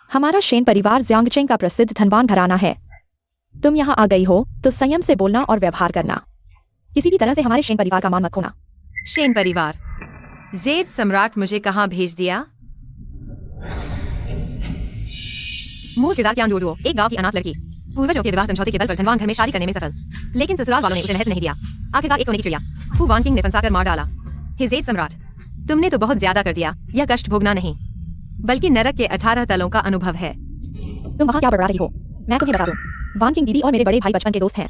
हमारा शेन परिवार ज़ियांगचेंग का प्रसिद्ध धनवान घराना है। तुम यहाँ आ गई हो तो संयम से बोलना और व्यवहार करना। किसी भी तरह से हमारे शेन परिवार का मान मत खोना। शेन परिवार, जेड सम्राट मुझे कहाँ भेज दिया? मूल किरदार क्यान डोडुओ, एक गांव की अनाथ लड़की, पूर्वजों के विवाह समझौते के बल पर धनवान घर में शादी करने में सफल, लेकिन ससुराल वालों ने उसे महत्व नहीं दिया। आखिरकार एक सोने की चिड़िया हु वानकिंग ने फंसाकर मार डाला। हे जेड सम्राट, तुमने तो बहुत ज्यादा कर दिया। यह कष्ट भोगना नहीं बल्कि नरक के 18 तलों का अनुभव है। तुम वहाँ क्या बड़बड़ा रही हो? मैं तुम्हें बता दूं, वानकिंग दीदी और मेरे बड़े भाई बचपन के दोस्त हैं।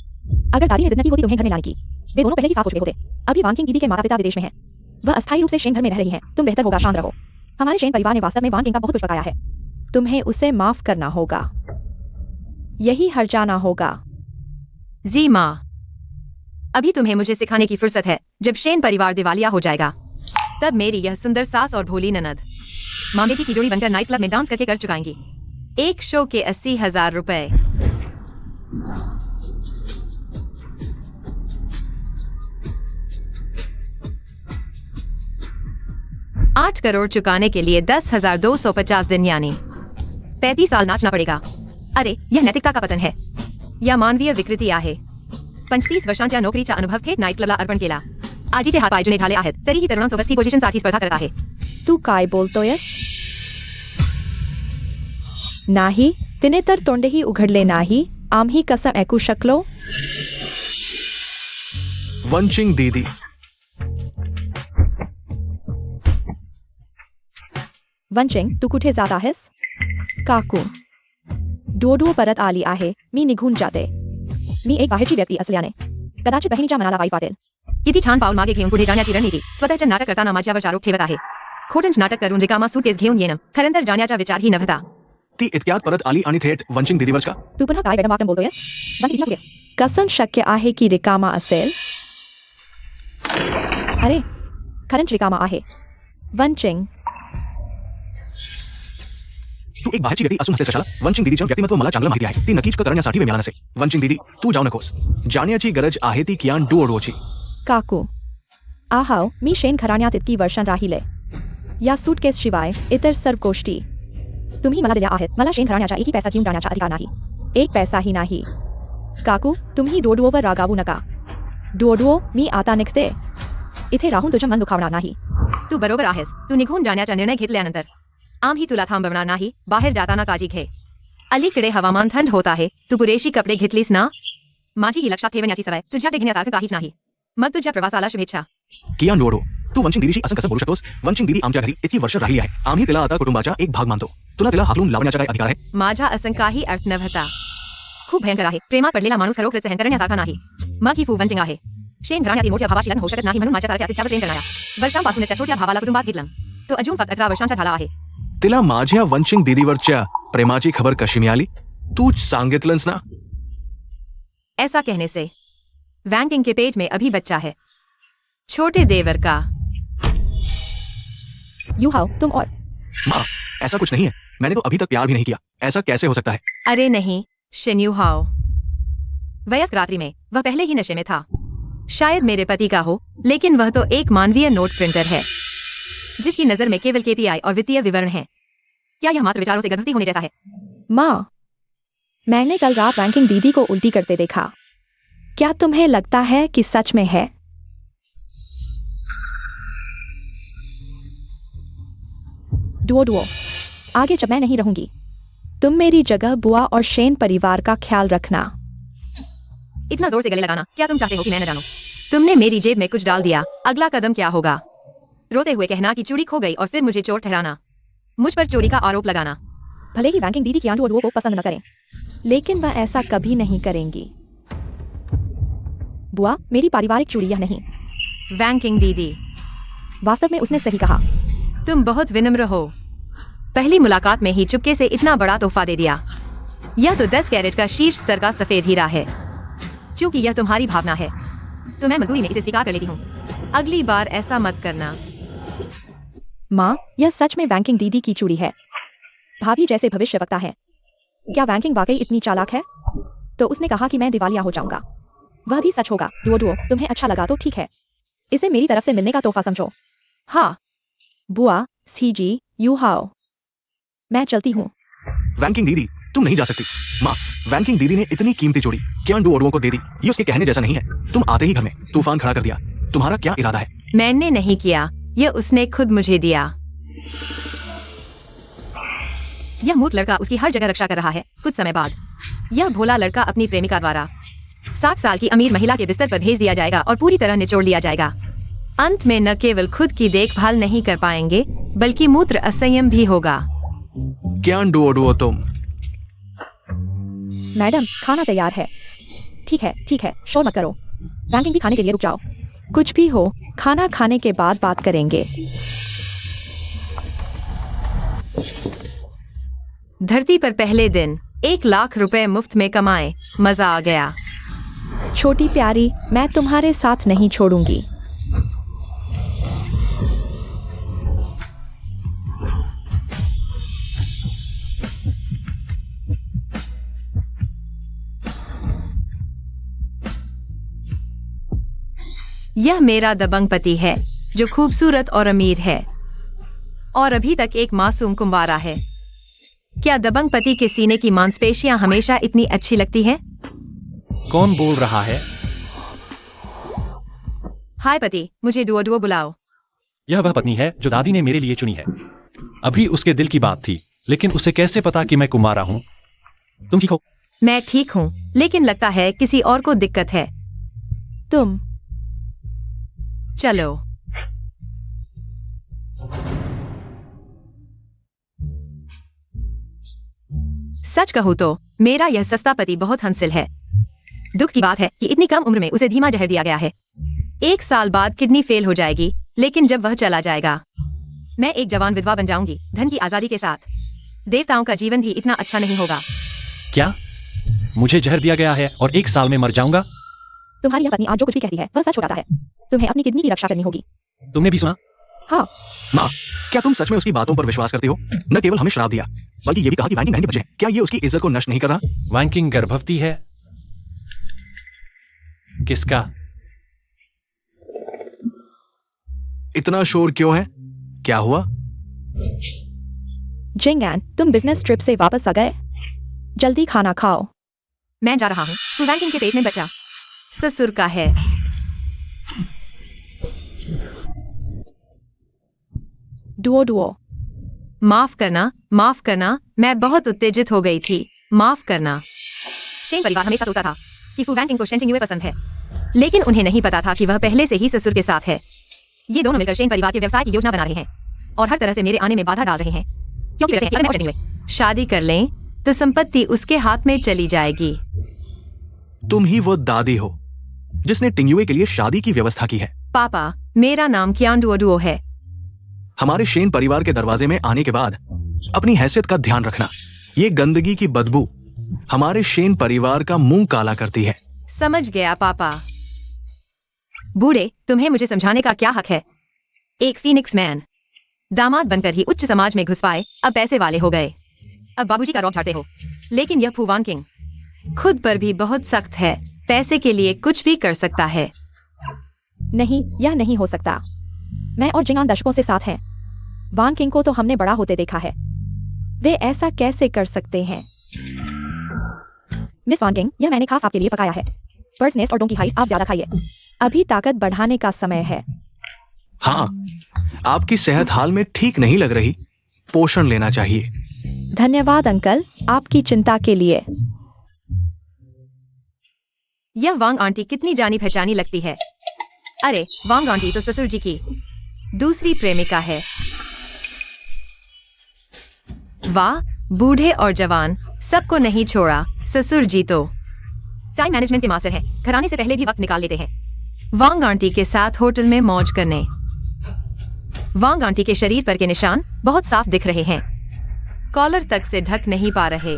अगर दादी ने जिद न की होती तुम्हें घर में लाने की, वे दोनों पहले ही साफ हो चुके होते। अभी वानकिंग दीदी के माता पिता विदेश में हैं। वह अस्थायी रूप से शेन घर में रह रही हैं। तुम बेहतर होगा शांत रहो। हमारे शेन परिवार ने वास्तव में वानकिंग का बहुत कुछ पकाया है। तुम्हें उसे माफ करना होगा, यही हर जाना होगा। जी माँ, अभी तुम्हें मुझे सिखाने की फुर्सत है। जब शेन परिवार दिवालिया हो जाएगा तब मेरी यह सुंदर सास और भोली ननद माँ बेटी की जोड़ी बनकर नाइट क्लब में डांस करके कर चुकाएंगी। एक शो के 80,000 रुपए। 8 करोड़ चुकाने के लिए 10,250 दिन यानी 35 साल नाचना पड़ेगा। अरे यह नैतिकता का पतन है या मानवीय विकृती आहे। 35 वर्षांच्या नोकरीचा अनुभव थेट नाईट क्लबला अर्पण केला। आजीचे हात पाय जुने झाले आहेत तरीही तरुणांसोबत सी पोझिशन साठी स्पर्धा करत आहे। तू काय बोलतोयस? नाही, तिने तर तोंडही उघडले नाही। आम्ही कसं ऐकू शकलो? वंचिंग दीदी, वंचिंग, तू कुठे जात आहेस? काकू, डोडू परत आली आहे। मी निघून जाते। मी एक बाहेरची व्यक्ती असल्याने कदाचित बहिणीच्या मनाला वाईट वाटेल। किती छान पाऊल मागे घेऊन पुढे जाण्याची रणनीती। स्वतःचे नाटक करताना माझ्यावर आरोप ठेवत आहे। खोटंच नाटक करून रिकामा सूटकेस घेऊन येणं खरंतर जाण्याचा विचारही नव्हता। ती इतक्यात परत आली आणि थेट वंचिंग दीदीवर का? तू पुन्हा काय वेडं वाकडं बोलतोयस? कसं शक्य आहे की रिकामा असेल? अरे खरंच रिकामा आहे। वंचिंग, तू एक बाहेरची व्यक्ती असून हसतेस कशाला? वंचिंग दीदीचं व्यक्तिमत्व मला चांगलं माहिती आहे। ती नक्कीच करण्यासाठी वेळ मिळाला नसेल। वंचिंग दीदी, तू जाऊ नकोस। जाण्याची गरज आहे ती कियान डुओडुओची। काकू, आहाव, मी शेन घराण्यात इतकी वर्षां राहिले। या सूटकेस शिवाय इतर सर्व गोष्टी तुम्ही मला दिल्या आहेत। मला शेन घराण्याचा एकही पैसा घेऊन जाण्याचा अधिकार नाही, एक पैसाही नाही। काकू, तुम्ही डोडुओवर रागावू नका। डोडुओ, मी आता निघते। इथे राहून तुझं मन दुखावणार नाही। तू बरोबर आहेस। तू निघून जाण्याचा निर्णय घेतल्यानंतर आम्ही तुला थांबवणार नाही। बाहेर जाताना काळजी घे। अलीकडे हवामान थंड होत आहे। तू पुरेशी कपडे घेतलीस ना? माझी ही लक्षात ठेवण्याची सवय तुझ्याकडे घेण्यासारखं काहीच नाही। मग तुझ्या प्रवासाला शुभेच्छा। कियान डुओडुओ, तू वंचिंग दीदीशी असं कसं बोलू शकतोस? वंचिंग दीदी आमच्या घरी इतकी वर्ष राहिली आहे। आम्ही तिला आता कुटुंबाचा एक भाग मानतो। तुला तिला हाकलून लावण्याचा काय अधिकार आहे? माझा असं काही अर्थ नव्हता। खूप भयंकर आहे। प्रेमात पडलेला माणूस खरोखर सहन करण्यासारखा नाही। मग ही खूप वंचिंग आहे। शेन घराण्यातील मोठ्या भावाशी लग्न होऊ शकत नाही म्हणून माझ्यासारख्या तिच्यावर प्रेम करणाऱ्या वर्षांपासूनच्या छोट्या भावाला कुटुंबात घेतलं। तो अजून फक्त 18 वर्षांचा झाला आहे। तिला माझ्या वंचिंग दीदीवरच्या प्रेमाची खबर कशी मिळाली? तूच सांगितलंस ना? ऐसा कहने से वैंकिंग के पेट में अभी बच्चा है, छोटे देवर का। यू हाउ, तुम और माँ, ऐसा कुछ नहीं है। मैंने तो अभी तक प्यार भी नहीं किया। ऐसा कैसे हो सकता है? अरे नहीं शेन्यू हाओ, वयस्क रात्रि में वह पहले ही नशे में था। शायद मेरे पति का हो, लेकिन वह तो एक मानवीय नोट प्रिंटर है जिसकी नजर में केवल केपीआई और वित्तीय विवरण है। क्या यह मात्र विचारों से गर्भवती होने जैसा है? माँ, मैंने कल रात वैंकिंग दीदी को उल्टी करते देखा। क्या तुम्हें लगता है कि सच में है? डुओडुओ, आगे जब मैं नहीं रहूंगी तुम मेरी जगह बुआ और शेन परिवार का ख्याल रखना। इतना जोर से गले लगाना क्या तुम चाहते हो कि मैं न जानूं? तुमने मेरी जेब में कुछ डाल दिया। अगला कदम क्या होगा? रोते हुए कहना कि चूड़ी खो गई और फिर मुझे चोर ठहराना, मुझ पर चोरी का आरोप लगाना। भले ही वैंकिंग दीदी कियान डुओडुओ को पसंद न करें, लेकिन वह ऐसा कभी नहीं करेंगी। बुआ, मेरी पारिवारिक चूड़ी यह नहीं। वैंकिंग दीदी, वास्तव में उसने सही कहा। तुम बहुत विनम्र हो। पहली मुलाकात में ही चुपके से इतना बड़ा तोहफा दे दिया। यह तो 10 कैरेट का शीर्ष स्तर का सफेद हीरा है। क्योंकि यह तुम्हारी भावना है तो मैं मजबूरी में इसे स्वीकार कर लेती हूँ। अगली बार ऐसा मत करना। माँ, यह सच में वैंकिंग दीदी की चूड़ी है। भाभी जैसे भविष्यवक्ता है। क्या वैंकिंग वाकई इतनी चालाक है? तो उसने कहा कि मैं दिवालिया हो जाऊंगा। वह भी सच होगा। डुओडुओ, तुम्हें अच्छा लगा तो ठीक है। इसे मेरी तरफ से मिलने का तोहफा समझो। हाँ बुआ, सीजी, यू हाओ, मैं चलती हूँ। वैंकिंग दीदी, तुम नहीं जा सकती। माँ, वैंकिंग दीदी ने इतनी कीमती चूड़ी क्यान डू को दे दी। ये उसके कहने जैसा नहीं है। तुम आते ही घर में तूफान खड़ा कर दिया। तुम्हारा क्या इरादा है? मैंने नहीं किया, यह उसने खुद मुझे दिया। यह मूर्ख लड़का उसकी हर जगह रक्षा कर रहा है। कुछ समय बाद यह भोला लड़का अपनी प्रेमिका द्वारा 60 साल की अमीर महिला के बिस्तर पर भेज दिया जाएगा और पूरी तरह निचोड़ लिया जाएगा। अंत में न केवल खुद की देखभाल नहीं कर पाएंगे बल्कि मूत्र असंयम भी होगा। क्यान डू तुम। मैडम, खाना तैयार है। ठीक है, शोर मत करो। वैंकिंग भी खाने के लिए रुक जाओ। कुछ भी हो, खाना खाने के बाद बात करेंगे। धरती पर पहले दिन 1 लाख रुपए मुफ्त में कमाए, मजा आ गया। छोटी प्यारी, मैं तुम्हारे साथ नहीं छोड़ूंगी। यह मेरा दबंग पति है जो खूबसूरत और अमीर है और अभी तक एक मासूम कुंवारा है। क्या दबंग पति के सीने की मांसपेशियां हमेशा इतनी अच्छी लगती हैं? कौन बोल रहा है? हाय पति, मुझे डुओ बुलाओ। यह वह पत्नी है जो दादी ने मेरे लिए चुनी है। अभी उसके दिल की बात थी, लेकिन उसे कैसे पता कि मैं कुंवारा हूँ? तुम ठीक हो? मैं ठीक हूँ, लेकिन लगता है किसी और को दिक्कत है। तुम चलो। सच कहूँ तो मेरा यह सस्ता पति बहुत हंसिल है। दुख की बात है कि इतनी कम उम्र में उसे धीमा जहर दिया गया है। 1 साल बाद किडनी फेल हो जाएगी, लेकिन जब वह चला जाएगा मैं एक जवान विधवा बन जाऊंगी, धन की आजादी के साथ। देवताओं का जीवन भी इतना अच्छा नहीं होगा। क्या मुझे जहर दिया गया है और 1 साल में मर जाऊंगा? तुम्हारी यह पत्नी आज जो कुछ भी कहती है वह सच होता है। तुम्हें अपनी किडनी की रक्षा करनी होगी। तुमने भी सुना? हाँ। माँ, क्या तुम सच में उसकी बातों पर विश्वास करती हो? न केवल हमें श्राप दिया, बल्कि ये भी कहा कि वैंकिंग बहन के बच्चे हैं। क्या ये उसकी इज्जत को नष्ट नहीं कर रहा? वैंकिंग गर्भवती है? किसका? इतना शोर क्यों है? क्या हुआ? जिंगैन, तुम बिजनेस ट्रिप से वापस आ गए? जल्दी खाना खाओ। मैं जा रहा हूँ। तू वैंकिंग के पेट में बचा। ससुर का है। डुओ। माफ करना, मैं बहुत उत्तेजित हो गई थी। माफ करना। शेन परिवार हमेशा सोचता था कि फू वैंकिंग को शेन चिंगुए पसंद है, लेकिन उन्हें नहीं पता था कि वह पहले से ही ससुर के साथ है। ये दोनों मिलकर शेन परिवार के व्यवसाय की योजना बना रहे हैं और हर तरह से मेरे आने में बाधा डाल रहे हैं, क्योंकि वे कहते हैं कि अगर मैं और चिंगुए शादी कर लें तो संपत्ति उसके हाथ में चली जाएगी। तुम ही वो दादी हो जिसने टिंगयुए के लिए शादी की व्यवस्था की है। पापा, मेरा नाम क्यान डुओ है। हमारे शेन परिवार के दरवाजे में आने के बाद अपनी हैसियत का ध्यान रखना। ये गंदगी की बदबू हमारे शेन परिवार का मुंह काला करती है। समझ गया पापा। बूढ़े, तुम्हें मुझे समझाने का क्या हक है? एक फीनिक्स मैन दामाद बनकर ही उच्च समाज में घुस पाए, अब पैसे वाले हो गए। अब बाबूजी का रौब झाड़ते हो, लेकिन यह फू वैंकिंग खुद पर भी बहुत सख्त है। पैसे के लिए कुछ भी कर सकता है। नहीं, यह नहीं हो सकता। मैं और जिंगान दशकों से साथ हैं। वैंकिंग को तो हमने बड़ा होते देखा है। वे ऐसा कैसे कर सकते हैं? मिस वैंकिंग, यह मैंने खास आपके लिए पकाया है। बर्ड्स नेस्ट और डोंकी हाइट आप ज्यादा खाइए। अभी ताकत बढ़ाने का समय है। हाँ, आपकी सेहत हाल में ठीक नहीं लग रही। पोषण लेना चाहिए। धन्यवाद अंकल, आपकी चिंता के लिए। यह वांग आंटी कितनी जानी पहचानी लगती है। अरे, वांग आंटी तो ससुर जी की दूसरी प्रेमिका है। वाह, बूढ़े और जवान सबको नहीं छोड़ा। ससुर जी तो टाइम मैनेजमेंट के मास्टर हैं। घर आने से पहले भी वक्त निकाल लेते हैं वांग आंटी के साथ होटल में मौज करने। वांग आंटी के शरीर पर के निशान बहुत साफ दिख रहे हैं। कॉलर तक से ढक नहीं पा रहे।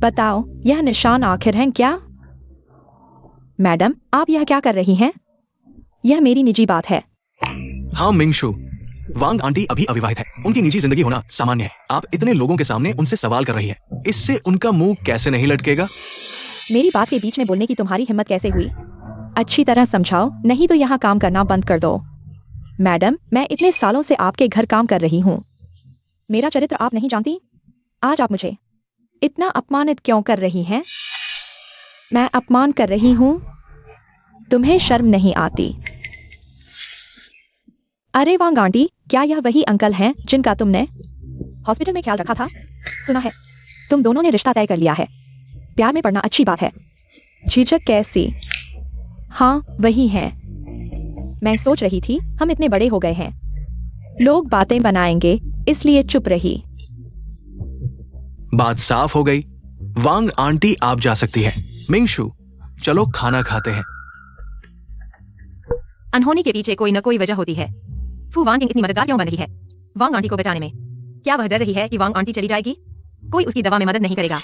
बताओ, यह निशान आखिर हैं क्या? मैडम, आप यह क्या कर रही हैं? यह मेरी निजी बात है। हाँ मिंगशु, वांग आंटी अभी अविवाहित है। उनकी निजी जिंदगी होना सामान्य है। आप इतने लोगों के सामने उनसे सवाल कर रही हैं। इससे उनका मुंह कैसे नहीं लटकेगा? मेरी बात के बीच में बोलने की तुम्हारी हिम्मत कैसे हुई? अच्छी तरह समझाओ, नहीं तो यहाँ काम करना बंद कर दो। मैडम, मैं इतने सालों से आपके घर काम कर रही हूँ। मेरा चरित्र आप नहीं जानती? आज आप मुझे इतना अपमानित क्यों कर रही हैं? मैं अपमान कर रही हूँ? तुम्हें शर्म नहीं आती? अरे वांग आंटी, क्या यह वही अंकल हैं जिनका तुमने हॉस्पिटल में ख्याल रखा था? सुना है तुम दोनों ने रिश्ता तय कर लिया है। प्यार में पड़ना अच्छी बात है। झिझक कैसी? हाँ, वही है। मैं सोच रही थी हम इतने बड़े हो गए हैं, लोग बातें बनाएंगे, इसलिए चुप रही। बात साफ हो गई। वांग आंटी आप जा सकती है। मिंगशु, चलो खाना खाते हैं। अनहोनी के पीछे कोई न कोई वजह होती है। फू वांग इतनी मददगार क्यों बन रही है वांग आंटी को बचाने में? क्या वह डर रही है कि वांग आंटी चली जाएगी? कोई उसकी दवा में मदद नहीं करेगा।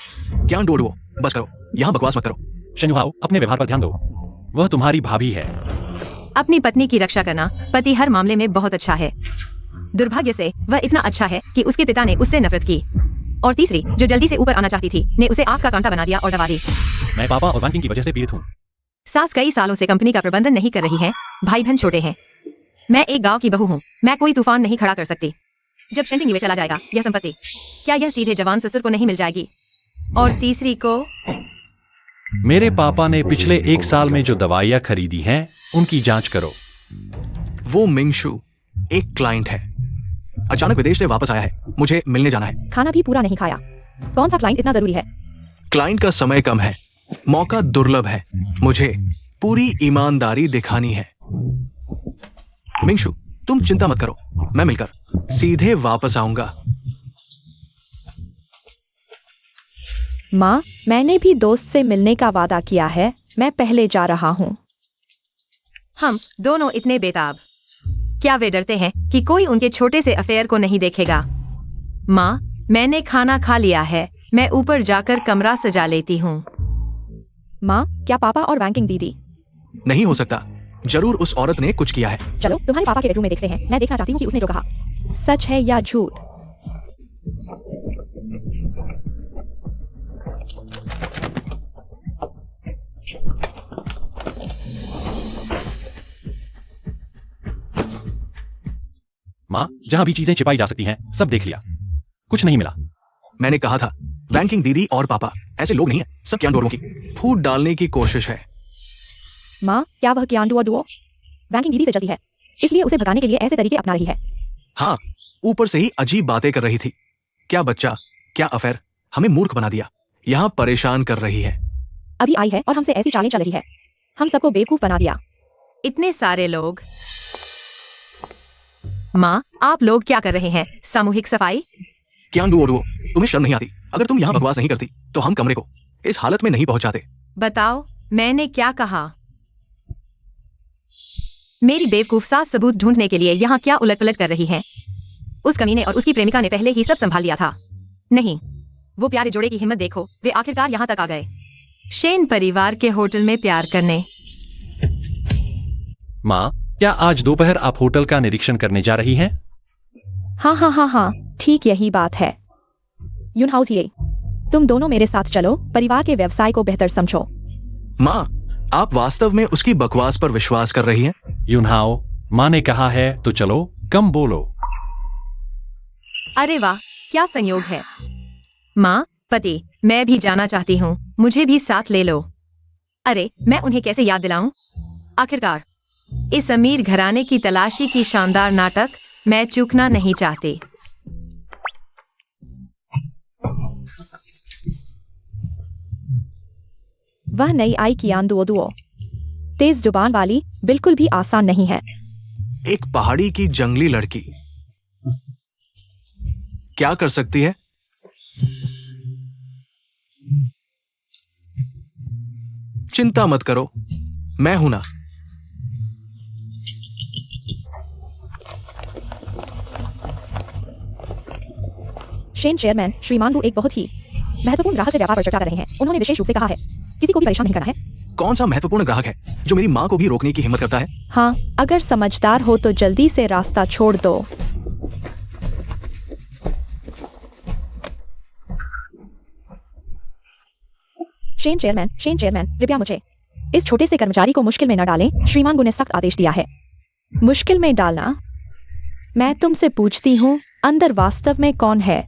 क्या डोडो, बस करो, यहाँ बकवास मत करो। शन्युहाओ, अपने व्यवहार पर ध्यान दो। वह तुम्हारी भाभी है। अपनी पत्नी की रक्षा करना पति हर मामले में बहुत अच्छा है। दुर्भाग्य से वह इतना अच्छा है कि उसके पिता ने उससे नफरत की, और तीसरी जो जल्दी से ऊपर आना चाहती थी ने उसे आग का कांटा बना दिया और दबा दी। मैं पापा और वांकिंग की वजह से पीड़ित हूँ। सास कई सालों से कंपनी का प्रबंधन नहीं कर रही है, भाई बहन छोटे हैं। मैं एक गांव की बहू हूँ, मैं कोई तूफान नहीं खड़ा कर सकती। जब शेंजिंग में चला जाएगा यह संपत्ति, क्या यह सीधे जवान ससुर को नहीं मिल जाएगी? और तीसरी को मेरे पापा ने पिछले 1 साल में जो दवाइयाँ खरीदी हैं, उनकी जांच करो। वो मिंगशु एक क्लाइंट है, अचानक विदेश से वापस आया है, मुझे मिलने जाना है। खाना भी पूरा नहीं खाया। कौन सा क्लाइंट इतना जरूरी है? क्लाइंट का समय कम है, मौका दुर्लभ है, मुझे पूरी ईमानदारी दिखानी है। मिंगशु, तुम चिंता मत करो, मैं मिलकर सीधे वापस आऊंगा। माँ, मैंने भी दोस्त से मिलने का वादा किया है, मैं पहले जा रहा हूँ। हम दोनों इतने बेताब, क्या वे डरते हैं कि कोई उनके छोटे से अफेयर को नहीं देखेगा? माँ, मैंने खाना खा लिया है, मैं ऊपर जाकर कमरा सजा लेती हूँ। माँ, क्या पापा और बैंकिंग दीदी? नहीं हो सकता, जरूर उस औरत ने कुछ किया है। चलो तुम्हारे पापा के बेडरूम में देखते हैं, मैं देखना चाहती हूँ कि उसने जो कहा सच है या झूठ। माँ, जहाँ भी चीजें छिपाई जा सकती हैं, सब देख लिया, कुछ नहीं मिला। मैंने कहा था, बैंकिंग दीदी और पापा ऐसे लोग नहीं है, सब क्यांडोरों की फूट डालने की कोशिश है। माँ, क्या वह क्यांडुआ डुओ बैंकिंग दीदी से चलती है, इसलिए उसे भगाने के लिए ऐसे तरीके अपना रही है? हाँ, ऊपर से ही अजीब बातें कर रही थी। क्या बच्चा, क्या अफेयर, हमें मूर्ख बना दिया, यहाँ परेशान कर रही है। अभी आई है और हमसे ऐसी चालें चल रही है, हम सबको बेवकूफ बना दिया। इतने सारे लोग। माँ, आप लोग क्या कर रहे हैं? सामूहिक सफाई? क्यांडुओ, तुम्हें शर्म नहीं आती? अगर तुम यहाँ बकवास नहीं करती तो हम कमरे को इस हालत में नहीं पहुंचाते। बताओ, मैंने क्या कहा? मेरी बेवकूफ सास सबूत ढूंढने के लिए यहाँ क्या उलट-पलट कर रही है? उस कमीने और उसकी प्रेमिका ने पहले ही सब संभाल लिया था। नहीं, वो प्यारे जोड़े की हिम्मत देखो, वे आखिरकार यहाँ तक आ गए, शेन परिवार के होटल में प्यार करने। माँ, क्या आज दोपहर आप होटल का निरीक्षण करने जा रही हैं? हाँ हाँ हाँ हाँ, ठीक यही बात है। यूनहाउस, ये तुम दोनों मेरे साथ चलो, परिवार के व्यवसाय को बेहतर समझो। माँ, आप वास्तव में उसकी बकवास पर विश्वास कर रही हैं? यूनहाओ, माँ ने कहा है तो चलो, कम बोलो। अरे वाह, क्या संयोग है। माँ, पति, मैं भी जाना चाहती हूँ, मुझे भी साथ ले लो। अरे, मैं उन्हें कैसे याद दिलाऊं? आखिरकार इस अमीर घराने की तलाशी की शानदार नाटक मैं चूकना नहीं चाहती। वह नई आई क्यांडुओ तेज जुबान वाली बिल्कुल भी आसान नहीं है। एक पहाड़ी की जंगली लड़की क्या कर सकती है? चिंता मत करो, मैं हूं ना। शेन चेयरमैन श्रीमान डू एक बहुत ही महत्वपूर्ण ग्राहक से व्यापार पर चर्चा कर रहे हैं। उन्होंने विशेष रूप से कहा है किसी को भी परेशान नहीं करना है। कौन सा महत्वपूर्ण ग्राहक है जो मेरी माँ को भी रोकने की हिम्मत करता है? हाँ, अगर समझदार हो तो जल्दी से रास्ता छोड़ दो। शेन चेयरमैन, कृपया मुझे इस छोटे से कर्मचारी को मुश्किल में न डालें। श्रीमान गु ने सख्त आदेश दिया है। मुश्किल में डालना? मैं तुमसे पूछती हूँ, अंदर वास्तव में कौन है?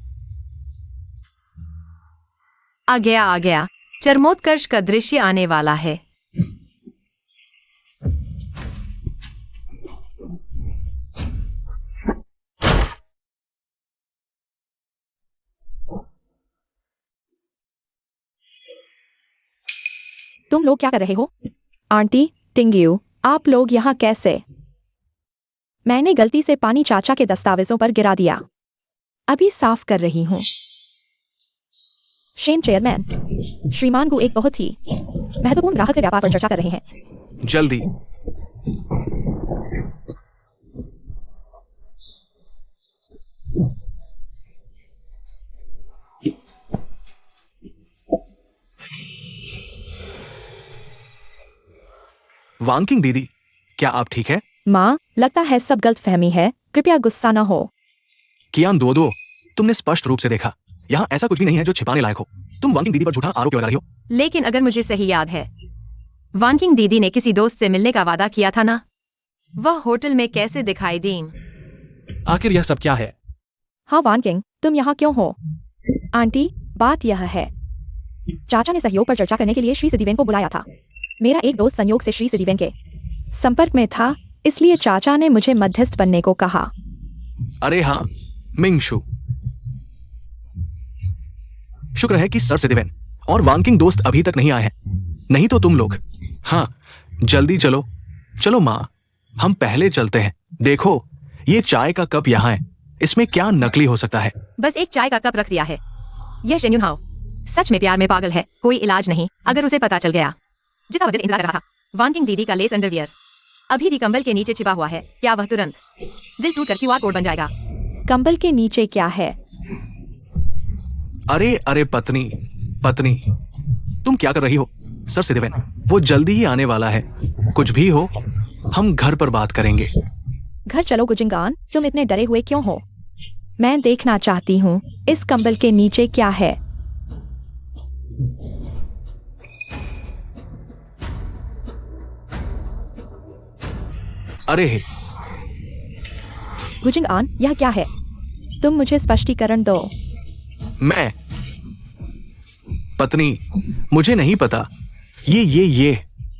आ गया। चरमोत्कर्ष का दृश्य आने वाला है। तुम लोग क्या कर रहे हो? आंटी टिंग्यू, आप लोग यहाँ कैसे? मैंने गलती से पानी चाचा के दस्तावेजों पर गिरा दिया। अभी साफ कर रही हूँ। शेन चेयरमैन, श्रीमान गु एक बहुत ही महत्वपूर्ण ग्राहक से व्यापार पर चर्चा कर रहे हैं। जल्दी। वांकिंग दीदी, क्या आप ठीक है? माँ, लगता है सब गलतफहमी है, कृपया गुस्सा न हो। कियान दो, तुमने स्पष्ट रूप से देखा, यहाँ ऐसा कुछ भी नहीं है जो छिपाने लायक हो। तुम वांकिंग दीदी पर झूठा आरोप क्यों लगा रही हो? लेकिन अगर मुझे सही याद है, वांकिंग दीदी ने किसी दोस्त से मिलने का वादा किया था ना? वह होटल में कैसे दिखाई दी? आखिर यह सब क्या है? हाँ वानकिंग, तुम यहाँ क्यों हो? आंटी, बात यह है, चाचा ने सहयोग पर चर्चा करने के लिए श्री सिद्धिवेन को बुलाया था। मेरा एक दोस्त संयोग से श्री सिद्धिवेन के संपर्क में था, इसलिए चाचा ने मुझे मध्यस्थ बनने को कहा। अरे हाँ, मिंगशु। शुक्र है कि सर सिद्धिवेन और वांकिंग दोस्त अभी तक नहीं आए हैं, नहीं तो तुम लोग। हाँ, जल्दी चलो। चलो माँ, हम पहले चलते हैं। देखो, ये चाय का कप यहाँ है, इसमें क्या नकली हो सकता है? बस एक चाय का कप रख दिया है। यह जेन्युइन हाउ सच में प्यार में पागल है, कोई इलाज नहीं। अगर उसे पता चल गया जिसका वजह इंतजार कर रहा था, वांकिंग दीदी का लेस अंडरवियर अभी भी कंबल के नीचे छिपा हुआ है, क्या वह तुरंत दिल टूट कर क्यूआर कोड बन जाएगा? कंबल के नीचे क्या है? अरे पत्नी, तुम क्या कर रही हो? सर सिद्धिवेन, वो जल्दी ही आने वाला है। कुछ भी हो, हम घर पर बात करेंगे। घर चलो गुजिंगान, तुम इतने डरे हुए क्यों हो? मैं देखना चाहती हूँ इस कंबल के नीचे क्या है। अरे गुजिंगान, यह क्या है? तुम मुझे स्पष्टीकरण दो। मैं पत्नी, मुझे नहीं पता। ये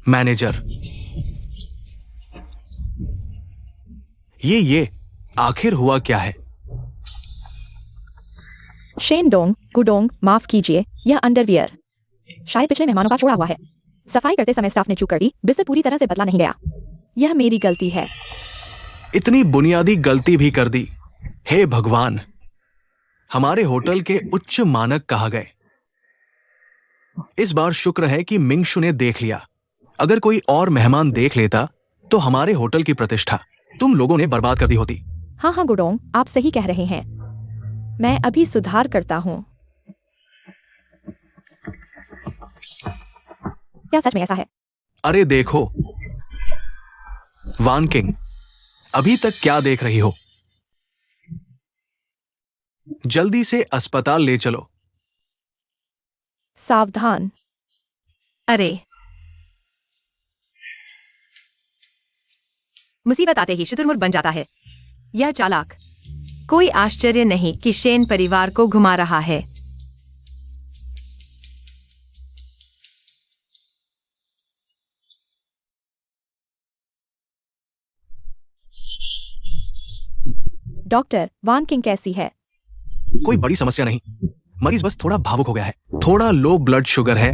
मैनेजर, ये आखिर हुआ क्या है? शेनडोंग, गुडोंग, माफ कीजिए, यह अंडरवियर शायद पिछले मेहमानों का छोड़ा हुआ है। सफाई करते समय स्टाफ ने चूक कर दी, बिस्तर पूरी तरह से बदला नहीं गया। यह मेरी गलती है। इतनी बुनियादी गलती भी कर दी। हे भगवान, हमारे होटल के उच्च मानक कहा गए। इस बार शुक्र है कि मिंगशु ने देख लिया। अगर कोई और मेहमान देख लेता तो हमारे होटल की प्रतिष्ठा तुम लोगों ने बर्बाद कर दी होती। हाँ गुडोंग, आप सही कह रहे हैं। मैं अभी सुधार करता हूँ। क्या सच में ऐसा है? अरे देखो वानकिंग, अभी तक क्या देख रही हो? जल्दी से अस्पताल ले चलो। सावधान। अरे, मुसीबत आते ही शुतुरमुर्ग बन जाता है यह चालाक। कोई आश्चर्य नहीं कि शेन परिवार को घुमा रहा है। डॉक्टर, वानकिंग कैसी है? कोई बड़ी समस्या नहीं, मरीज बस थोड़ा भावुक हो गया है। थोड़ा लो ब्लड शुगर है,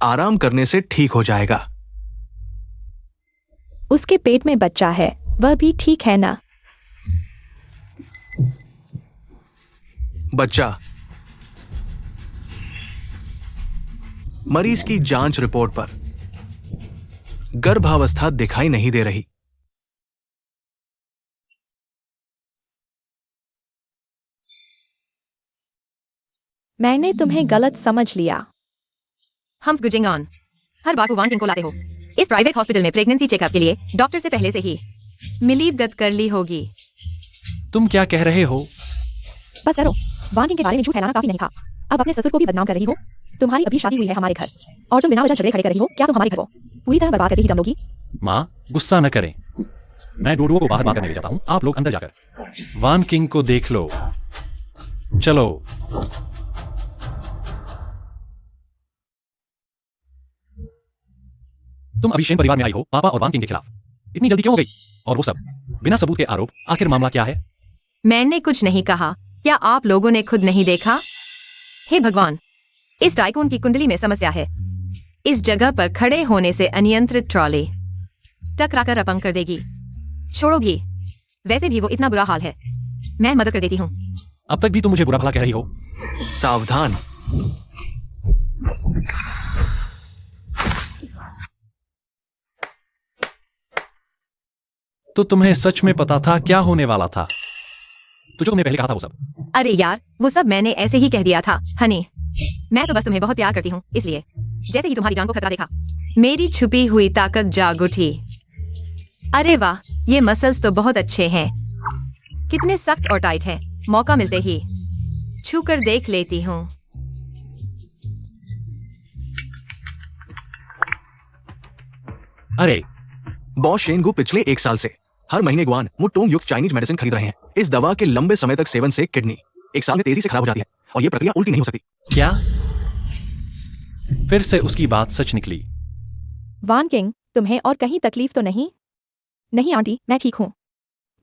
आराम करने से ठीक हो जाएगा। उसके पेट में बच्चा है, वह भी ठीक है ना? बच्चा? मरीज की जांच रिपोर्ट पर गर्भावस्था दिखाई नहीं दे रही। मैंने तुम्हें गलत समझ लिया। हम गुजिंगान, हर बार को वानकिंग को लाते हो। इस प्राइवेट हॉस्पिटल में प्रेगनेंसी चेकअप के लिए डॉक्टर से पहले से ही मिलीभगत कर ली होगी। तुम क्या कह रहे हो? बस करो, वानकिंग के बारे में झूठ फैलाना काफी नहीं था। अब अपने ससुर को भी बदनाम कर रही हो। तुम्हारी अभी शादी हुई है हमारे घर। और तुम बिना वजह झगड़े खड़े कर रही हो। क्या तुम हमारे घर को पूरी तरह बर्बाद करके ही दम लोगी? माँ, गुस्सा न करें। मैं डोडो को बाहर बात करने ले जाता हूँ। आप लोग अंदर जाकर वान किंग को देख लो। चलो। तुम अभी शेन परिवार में आई हो, पापा और वान किंग के खिलाफ। इतनी जल्दी क्यों हो गई? और वो सब बिना सबूत के आरोप। आखिर मामला क्या है? मैंने कुछ नहीं कहा। क्या आप लोगों ने खुद नहीं देखा? हे भगवान, इस टाइकून की कुंडली में समस्या है। इस जगह पर खड़े होने से अनियंत्रित ट्रॉली टकराकर अपंग कर देगी। छोड़ो भी, वैसे भी वो इतना बुरा हाल है। मैं मदद कर देती हूँ। अब तक भी तुम मुझे बुरा भला कह रही हो। सावधान। तो तुम्हें सच में पता था क्या होने वाला था? तो जो तुमने पहले कहा था वो सब। अरे यार, वो सब मैंने ऐसे ही कह दिया था हनी। मैं तो बस तुम्हें बहुत प्यार करती हूँ, इसलिए जैसे ही तुम्हारी जान को खतरा देखा, मेरी छुपी हुई ताकत जाग उठी। अरे वाह, ये मसल्स तो बहुत अच्छे हैं। कितने सख्त और टाइट हैं। मौका मिलते ही छूकर देख लेती हूँ। अरे बॉस शेनगु पिछले 1 साल से हर महीने गुआन मुटोंग युक्त चाइनीज मेडिसिन खरीद रहे हैं। इस दवा के लंबे समय तक सेवन से किडनी 1 साल में तेजी से खराब हो जाती है और ये प्रक्रिया उल्टी नहीं हो सकती। क्या? फिर से उसकी बात सच निकली। वान किंग, तुम्हें और कहीं तकलीफ तो नहीं? नहीं आंटी, मैं ठीक हूँ।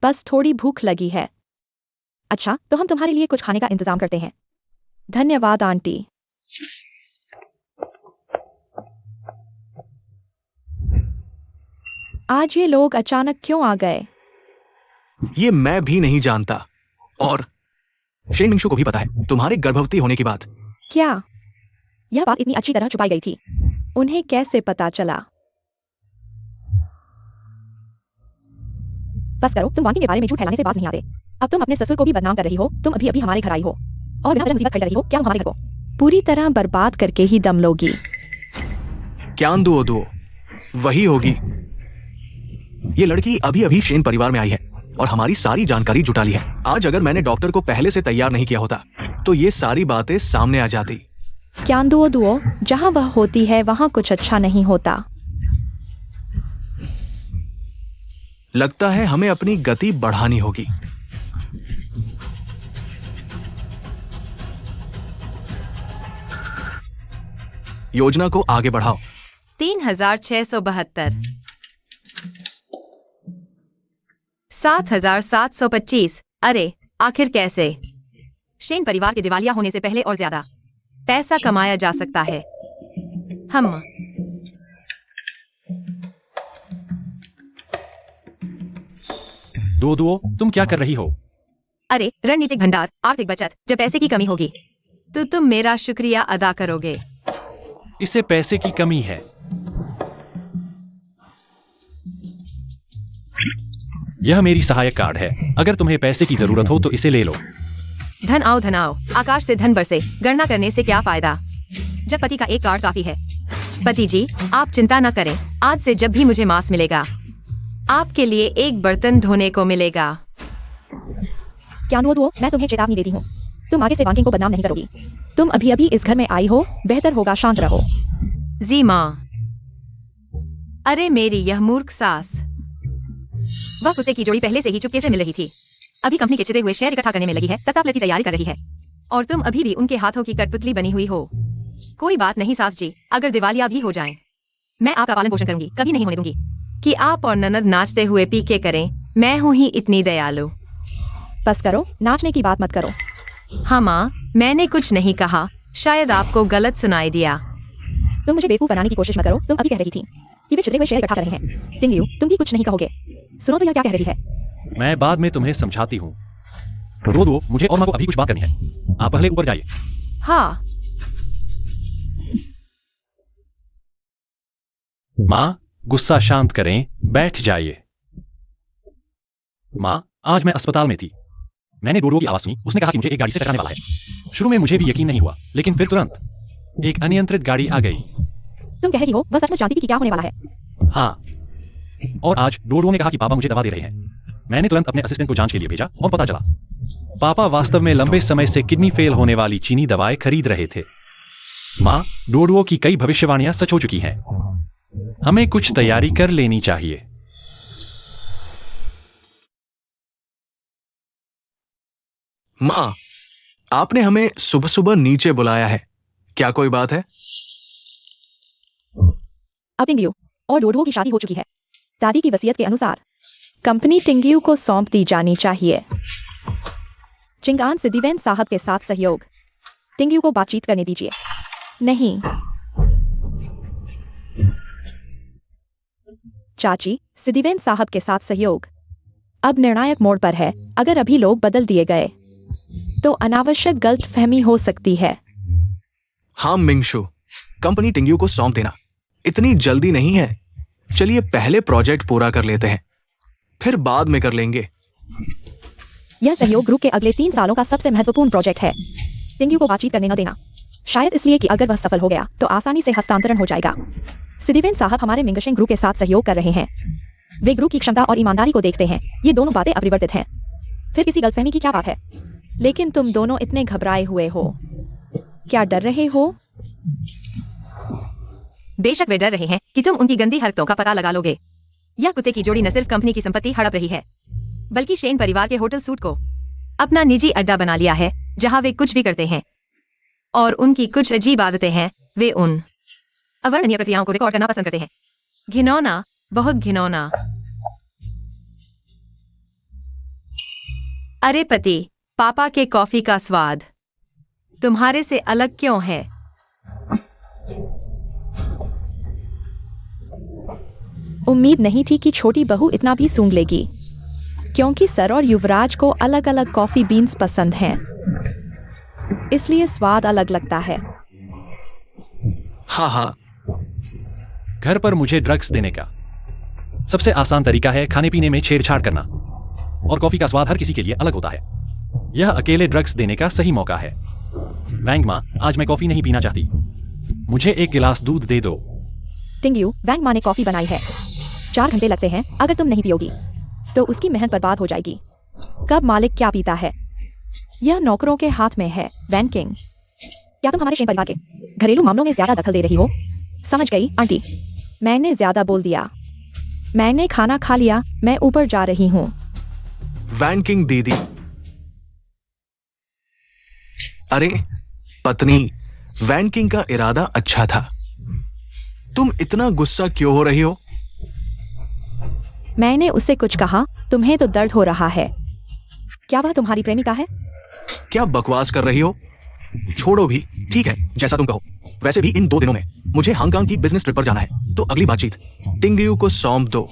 बस थोड़ी भूख लगी है। अच्छा, तो हम तुम्हारे लिए कुछ खाने का इंतजाम करते हैं। धन्यवाद आंटी। आज ये लोग अचानक क्यों आ गए? ये मैं भी नहीं जानता और शेन मिंगशू को भी पता है तुम्हारे गर्भवती होने की बात। क्या यह बात इतनी अच्छी तरह छुपाई गई थी? उन्हें कैसे पता चला? बस करो, तुम वांटी के बारे में झूठ फैलाने से बाज नहीं आते। अब तुम अपने ससुर को भी बदनाम कर रही हो। तुम अभी अभी हमारे घर आई हो और बिना वजह मुसीबत खड़ी कर रही हो। क्या हमारे घर को पूरी तरह बर्बाद करके ही दम लोगी? क्यान दुओ दुओ वही होगी। ये लड़की अभी अभी शेन परिवार में आई है और हमारी सारी जानकारी जुटा ली है। आज अगर मैंने डॉक्टर को पहले से तैयार नहीं किया होता तो ये सारी बातें सामने आ जाती। क्यान दुओ दुओ, जहां वह होती है वहां कुछ अच्छा नहीं होता। लगता है हमें अपनी गति बढ़ानी होगी। योजना को आगे बढ़ाओ। 3672, 7725। अरे आखिर कैसे? शेन परिवार के दिवालिया होने से पहले और ज्यादा पैसा कमाया जा सकता है। हम दो तुम क्या कर रही हो? अरे रणनीतिक भंडार, आर्थिक बचत। जब पैसे की कमी होगी तो तुम मेरा शुक्रिया अदा करोगे। इसे पैसे की कमी है। यह मेरी सहायक कार्ड है। अगर तुम्हें पैसे की जरूरत हो तो इसे ले लो। धन आओ, धन आओ, आकाश से धन बरसे। गणना करने से क्या फायदा जब पति का एक कार्ड काफी है। पति जी, आप चिंता न करें। आज से जब भी मुझे मांस मिलेगा, आपके लिए एक बर्तन धोने को मिलेगा। क्यान दुओ दुओ, मैं तुम्हें चेतावनी देती हूँ। तुम आगे से वान किंग को बदनाम नहीं करोगी। तुम अभी अभी इस घर में आई हो, बेहतर होगा शांत रहो। जी माँ। अरे मेरी यह मूर्ख सास। वह कुत्ते की जोड़ी पहले से ही चुपके से मिल रही थी। अभी कंपनी के छिपे हुए शेयर इकट्ठा करने में लगी है, तत्काल की तैयारी कर रही है। और तुम अभी भी उनके हाथों की कठपुतली बनी हुई हो। कोई बात नहीं सास जी, अगर दिवालिया भी हो जाएं, मैं आपका पालन पोषण करूंगी। कभी नहीं होने दूंगी कि आप और ननद नाचते हुए पीके करें। मैं हूँ ही इतनी दयालु। बस करो, नाचने की बात मत करो। हाँ माँ, मैंने कुछ नहीं कहा। शायद आपको गलत सुनाई दिया। तुम मुझे बेवकूफ बनाने की कोशिश मत करो। तुम अभी कह रही थी कि वे छुपे हुए शेयर इकट्ठा कर रहे हैं। टिंगलियू, तुम भी कुछ नहीं कहोगे? सुनो तो यह क्या कह रही है। मैं बाद में तुम्हें समझाती हूँ। दो मुझे और माँ को अभी कुछ बात करनी है। आप पहले ऊपर जाइए। हाँ। माँ, गुस्सा शांत करें, बैठ जाइए। माँ, आज मैं अस्पताल में थी। मैंने डोडो की आवाज सुनी। उसने कहा कि मुझे एक गाड़ी से टकराने वाला है। शुरू में मुझे भी यकीन नहीं हुआ, लेकिन फिर तुरंत एक अनियंत्रित गाड़ी आ गई। तुम कह रही हो वह सचमुच जानती थी कि क्या होने वाला है? हाँ, और आज डोडो ने कहा कि पापा मुझे दवा दे रहे हैं। मैंने तुरंत अपने असिस्टेंट को जांच के लिए भेजा और पता चला पापा वास्तव में लंबे समय से किडनी फेल होने वाली चीनी दवाएं खरीद रहे थे। माँ, डोडुओ की कई भविष्यवाणियां सच हो चुकी हैं। हमें कुछ तैयारी कर लेनी चाहिए। माँ, आपने हमें सुबह सुबह नीचे बुलाया है, क्या कोई बात है? अब टिंग्यू और डोडुओ की शादी हो चुकी है। दादी की वसीयत के अनुसार कंपनी टिंग्यू को सौंप दी जानी चाहिए। चिंगान सिद्धिवेन साहब के साथ सहयोग। टिंग्यू को बातचीत करने दीजिए। नहीं। चाची, सिद्धिवेन साहब के साथ सहयोग अब निर्णायक मोड़ पर है। अगर अभी लोग बदल दिए गए तो अनावश्यक गलतफहमी हो सकती है। हाँ मिंगशु, कंपनी टिंग्यू को सौंप देना इतनी जल्दी नहीं है। चलिए पहले प्रोजेक्ट पूरा कर लेते हैं, फिर बाद में कर लेंगे। यह सहयोग ग्रुप के अगले 3 सालों का सबसे महत्वपूर्ण प्रोजेक्ट है। टिंग्यू को बातचीत करने न देना, शायद इसलिए कि अगर वह सफल हो गया तो आसानी से हस्तांतरण हो जाएगा। सिद्धिवेन साहब हमारे मिंगशेंग ग्रुप के साथ सहयोग कर रहे हैं। वे ग्रुप की क्षमता और ईमानदारी को देखते हैं। ये दोनों बातें अपरिवर्तित हैं। फिर किसी गलतफहमी की क्या बात है? लेकिन तुम दोनों इतने घबराए हुए हो, क्या डर रहे हो? बेशक वे डर रहे हैं कि तुम उनकी गंदी हरकतों का पता लगा लोगे। यह कुत्ते की जोड़ी न सिर्फ कंपनी की संपत्ति हड़प रही है, बल्कि शेन परिवार के होटल सूट को अपना निजी अड्डा बना लिया है, जहां वे कुछ भी करते हैं। और उनकी कुछ अजीब आदतें हैं। वे उन अवर्णनीय प्रक्रियाओं को रिकॉर्ड करना पसंद करते हैं। घिनौना, बहुत घिनौना। अरे पति, पापा के कॉफी का स्वाद तुम्हारे से अलग क्यों है? उम्मीद नहीं थी कि छोटी बहू इतना भी सूंघ लेगी, क्योंकि सर और युवराज को अलग अलग कॉफी बीन्स पसंद हैं, इसलिए स्वाद अलग लगता है। हाँ हाँ, घर पर मुझे ड्रग्स देने का सबसे आसान तरीका है खाने पीने में छेड़छाड़ करना, और कॉफी का स्वाद हर किसी के लिए अलग होता है। यह अकेले ड्रग्स देने का सही मौका है। वैंग माँ, आज मैं कॉफी नहीं पीना चाहती। मुझे एक गिलास दूध दे दो। टिंग्यू, वैंग माँ ने कॉफी बनाई है। 4 घंटे लगते हैं। अगर तुम नहीं पियोगी तो उसकी मेहनत बर्बाद हो जाएगी। कब मालिक क्या पीता है, यह नौकरों के हाथ में है। वैन किंग, क्या तुम हमारे शेन परिवार के घरेलू मामलों में ज्यादा दखल दे रही हो? समझ गई आंटी, मैंने ज्यादा बोल दिया। मैंने खाना खा लिया, मैं ऊपर जा रही हूँ। वैन किंग दीदी। अरे पत्नी, वैन किंग का इरादा अच्छा था, तुम इतना गुस्सा क्यों हो रही हो? मैंने उससे कुछ कहा? तुम्हें तो दर्द हो रहा है। क्या वह तुम्हारी प्रेमिका है? क्या बकवास कर रही हो? छोड़ो भी, ठीक है, जैसा तुम कहो। वैसे भी इन 2 दिनों में मुझे हांगकांग की बिजनेस ट्रिप पर जाना है, तो अगली बातचीत टिंग्यू को सौंप दो।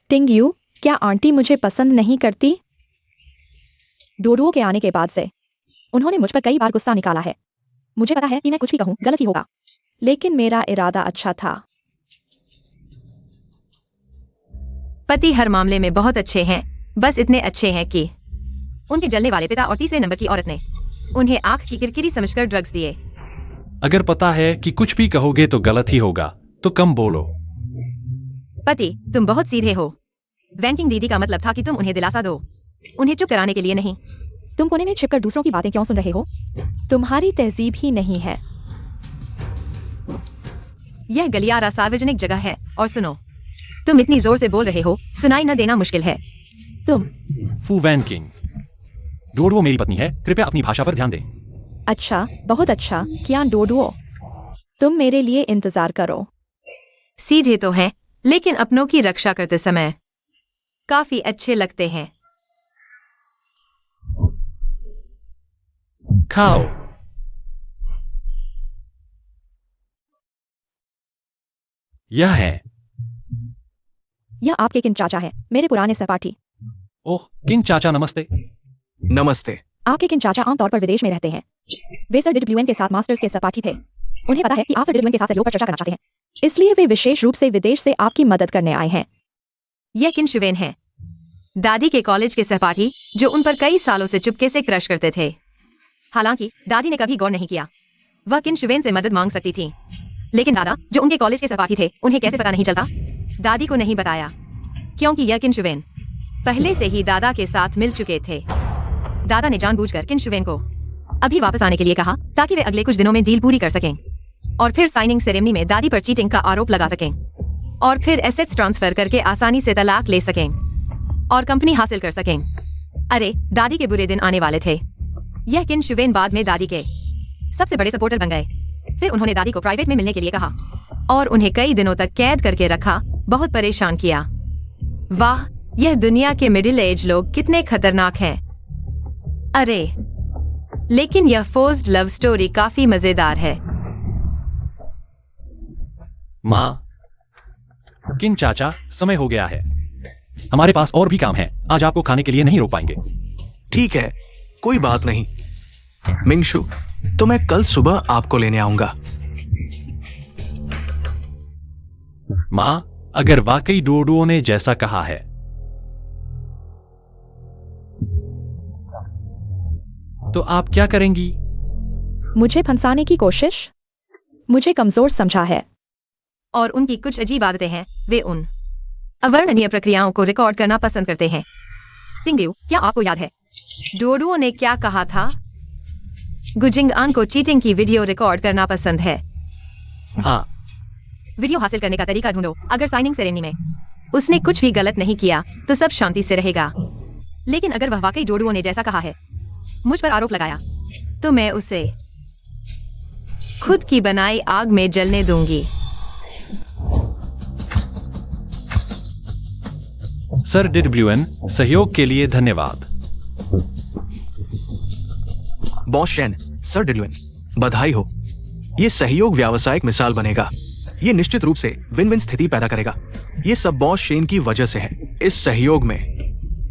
टिंग्यू, क्या आंटी मुझे पसंद नहीं करती? डोडुओ के आने के बाद से उन्होंने मुझ पर कई बार गुस्सा निकाला है। मुझे पता है कि मैं कुछ भी कहूं गलत ही होगा, लेकिन मेरा इरादा अच्छा था। पति हर मामले में बहुत अच्छे हैं, बस इतने अच्छे हैं कि उनके जलने वाले पिता और तीसरे नंबर की औरत ने उन्हें आंख की किरकिरी समझकर ड्रग्स दिए। अगर पता है कि कुछ भी कहोगे तो गलत ही होगा, तो कम बोलो। पति, तुम बहुत सीधे हो। वैंकिंग दीदी का मतलब था कि तुम उन्हें दिलासा दो, उन्हें चुप कराने के लिए नहीं। तुम कोने में छिपकर दूसरों की बातें क्यों सुन रहे हो? तुम्हारी तहजीब ही नहीं है। यह गलियारा सार्वजनिक जगह है, और सुनो, तुम इतनी जोर से बोल रहे हो, सुनाई न देना मुश्किल है। तुम फू वैन किंग, डोडुओ मेरी पत्नी है, कृपया अपनी भाषा पर ध्यान दें। अच्छा, बहुत अच्छा किया डोडुओ। तुम मेरे लिए इंतजार करो। सीधे तो हैं, लेकिन अपनों की रक्षा करते समय काफी अच्छे लगते हैं। खाओ। यह है। यह आपके किन चाचा है, मेरे पुराने सहपाठी। ओह, किन चाचा नमस्ते। नमस्ते। आपके किन चाचा आमतौर पर विदेश में रहते हैं। वे सर डिडब्ल्यूएन के साथ मास्टर्स के सहपाठी थे। उन्हें पता है कि आप सर डिडब्ल्यूएन के साथ सहयोग पर चर्चा करना चाहते हैं, इसलिए वे विशेष रूप से विदेश से आपकी मदद करने आए हैं। यह किन शुवेन है, दादी के कॉलेज के सहपाठी, जो उन पर कई सालों से चुपके से क्रश करते थे। हालांकि दादी ने कभी गौर नहीं किया। वह किन शुवेन से मदद मांग सकती थी, लेकिन दादा, जो उनके कॉलेज के सहपाठी थे, उन्हें कैसे पता नहीं चलता? दादी को नहीं बताया, क्योंकि यह किन शुवेन पहले से ही दादा के साथ मिल चुके थे। दादा ने जानबूझकर किन शुवेन को अभी वापस आने के लिए कहा ताकि वे अगले कुछ दिनों में डील पूरी कर सकें और फिर साइनिंग सेरेमनी में दादी पर चीटिंग का आरोप लगा सकें और फिर एसेट्स ट्रांसफर करके आसानी से तलाक ले सकें और कंपनी हासिल कर सकें। अरे दादी के बुरे दिन आने वाले थे। यह किन शुवेन बाद में दादी के सबसे बड़े सपोर्टर बन गए। फिर उन्होंने दादी को प्राइवेट में मिलने के लिए कहा और उन्हें कई दिनों तक कैद करके रखा, बहुत परेशान किया। वाह, यह दुनिया के मिडिल एज लोग कितने खतरनाक हैं। अरे लेकिन यह फोर्स्ड लव स्टोरी काफी मजेदार है। माँ, किन चाचा, समय हो गया है। हमारे पास और भी काम है। आज आपको खाने के लिए नहीं रोक पाएंगे। ठीक है, कोई बात नहीं मिंगशु, तो मैं कल सुबह आपको लेने आऊंगा। माँ, अगर वाकई डोडो ने जैसा कहा है तो आप क्या करेंगी? मुझे फंसाने की कोशिश? मुझे कमजोर समझा है। और उनकी कुछ अजीब आदतें हैं। वे उन अवर्णनीय प्रक्रियाओं को रिकॉर्ड करना पसंद करते हैं। टिंगयू, क्या आपको याद है डोडो ने क्या कहा था? गुजिंगआन को चीटिंग की वीडियो रिकॉर्ड करना पसंद है। हाँ। वीडियो हासिल करने का तरीका ढूंढो। अगर साइनिंग सेरेमनी में उसने कुछ भी गलत नहीं किया तो सब शांति से रहेगा। लेकिन अगर वह वाकई डोडो ने जैसा कहा है, मुझ पर आरोप लगाया, तो मैं उसे खुद की बनाई आग में जलने दूंगी। सर डिडब्ल्यूएन, सहयोग के लिए धन्यवाद। बॉस शेन, सर डिडल्यून, बधाई हो। ये सहयोग व्यावसायिक मिसाल बनेगा। ये निश्चित रूप से विन विन स्थिति पैदा करेगा। ये सब बॉस शेन की वजह से है। इस सहयोग में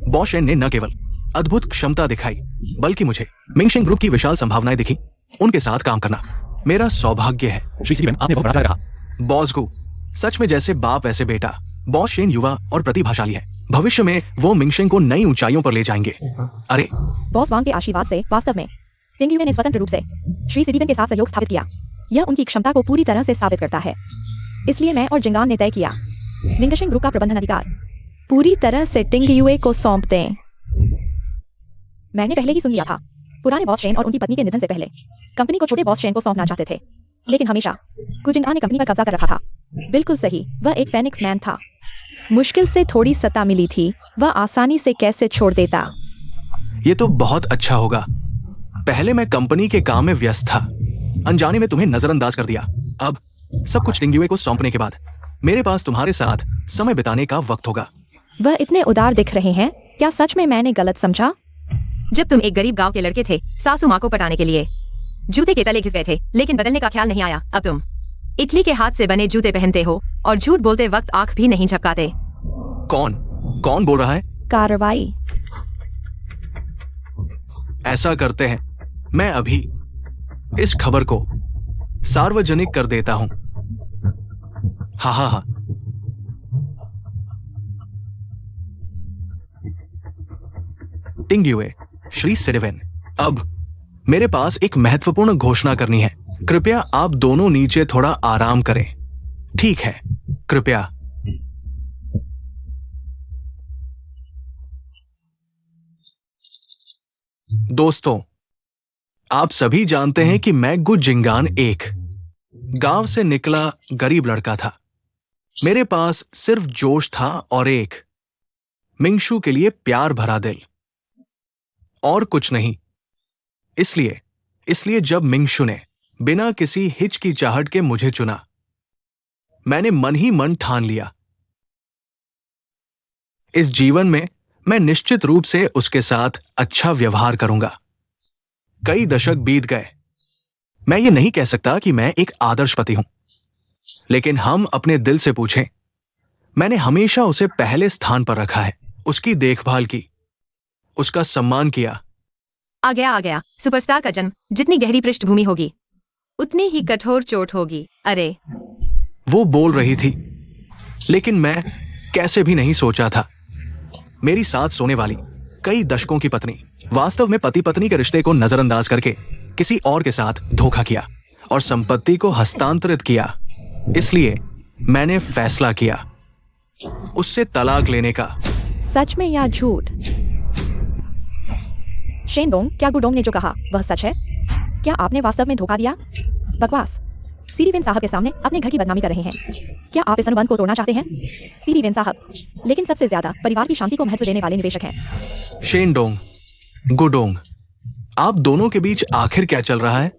बॉस शेन ने न केवल अद्भुत क्षमता दिखाई, बल्कि मुझे मिंगशिंग ग्रुप की विशाल संभावनाएं दिखी। उनके साथ काम करना मेरा सौभाग्य है। श्री सीवन, आपने बहुत बड़ा रहा। बॉस गु, सच में जैसे बाप ऐसे बेटा। बॉस शेन युवा और प्रतिभाशाली है। भविष्य में वो मिंगशिंग को नई ऊंचाइयों पर ले जाएंगे। अरे बॉस वांग के आशीर्वाद से वास्तव में टिंगयू ने स्वतंत्र रूप से श्री सिटीवन के साथ सहयोग स्थापित किया। यह उनकी क्षमता को पूरी तरह से साबित करता है। इसलिए मैं और जिंगान ने तय किया मिंगशिंग ग्रुप का प्रबंधन अधिकार पूरी तरह से टिंगयू को सौंप दें। मैंने पहले ही सुन लिया था। पुराने बॉस शेन और उनकी पत्नी के निधन से पहले कंपनी को छोटे बॉस शेन को सौंपना चाहते थे, लेकिन हमेशा गुजिंगआन ने कंपनी पर कब्जा कर रखा था। बिल्कुल सही, वह एक फेनिक्स मैन था। मुश्किल से थोड़ी सत्ता मिली थी, वह आसानी से कैसे छोड़ देता। ये तो बहुत अच्छा होगा। पहले मैं कंपनी के काम में व्यस्त था, अनजाने में तुम्हें नजरअंदाज कर दिया। अब सब कुछ टिंगयू को सौंपने के बाद मेरे पास तुम्हारे साथ समय बिताने का वक्त होगा। वह इतने उदार दिख रहे हैं। क्या सच में मैंने गलत समझा? जब तुम एक गरीब गांव के लड़के थे, सासू माँ को पटाने के लिए जूते के तले घिस गए थे, लेकिन बदलने का ख्याल नहीं आया। अब तुम इटली के हाथ से बने जूते पहनते हो और झूठ बोलते वक्त आंख भी नहीं झपकाते। कौन बोल रहा है? कार्रवाई। ऐसा करते हैं, मैं अभी इस खबर को सार्वजनिक कर देता हूं। हाँ। टिंगयू, श्री सिटीवन, अब मेरे पास एक महत्वपूर्ण घोषणा करनी है। कृपया आप दोनों नीचे थोड़ा आराम करें। ठीक है, कृपया। दोस्तों, आप सभी जानते हैं कि मैं गुजिंगान एक गांव से निकला गरीब लड़का था। मेरे पास सिर्फ जोश था और एक मिंगशु के लिए प्यार भरा दिल, और कुछ नहीं। इसलिए जब मिंगशु ने बिना किसी हिचकिचाहट के मुझे चुना, मैंने मन ही मन ठान लिया, इस जीवन में मैं निश्चित रूप से उसके साथ अच्छा व्यवहार करूंगा। कई दशक बीत गए। मैं ये नहीं कह सकता कि मैं एक आदर्श पति हूं, लेकिन हम अपने दिल से पूछें, मैंने हमेशा उसे पहले स्थान पर रखा है। उसकी देखभाल की, उसका सम्मान किया। आ गया। सुपरस्टार का जन्म जितनी गहरी पृष्ठभूमि होगी, उतनी ही कठोर चोट होगी। अरे वो बोल रही थी, लेकिन मैं कैसे भी नहीं सोचा था मेरी साथ सोने वाली कई दशकों की पत्नी वास्तव में पति पत्नी के रिश्ते को नजरअंदाज करके किसी और के साथ धोखा किया और संपत्ति को हस्तांतरित किया। इसलिए मैंने फैसला किया उससे तलाक लेने का। सच में या झूठ? शेन डोंग, क्या गुडोंग ने जो कहा वह सच है? क्या आपने वास्तव में धोखा दिया? बकवास। सीरीवेन साहब के सामने अपने घर की बदनामी कर रहे हैं। क्या आप इस अनुबंध को तोड़ना चाहते हैं? सीरीवेन साहब, लेकिन सबसे ज्यादा परिवार की शांति को महत्व देने वाले निवेशक हैं। शेन डोंग, गुडोंग, आप दोनों के बीच आखिर क्या चल रहा है?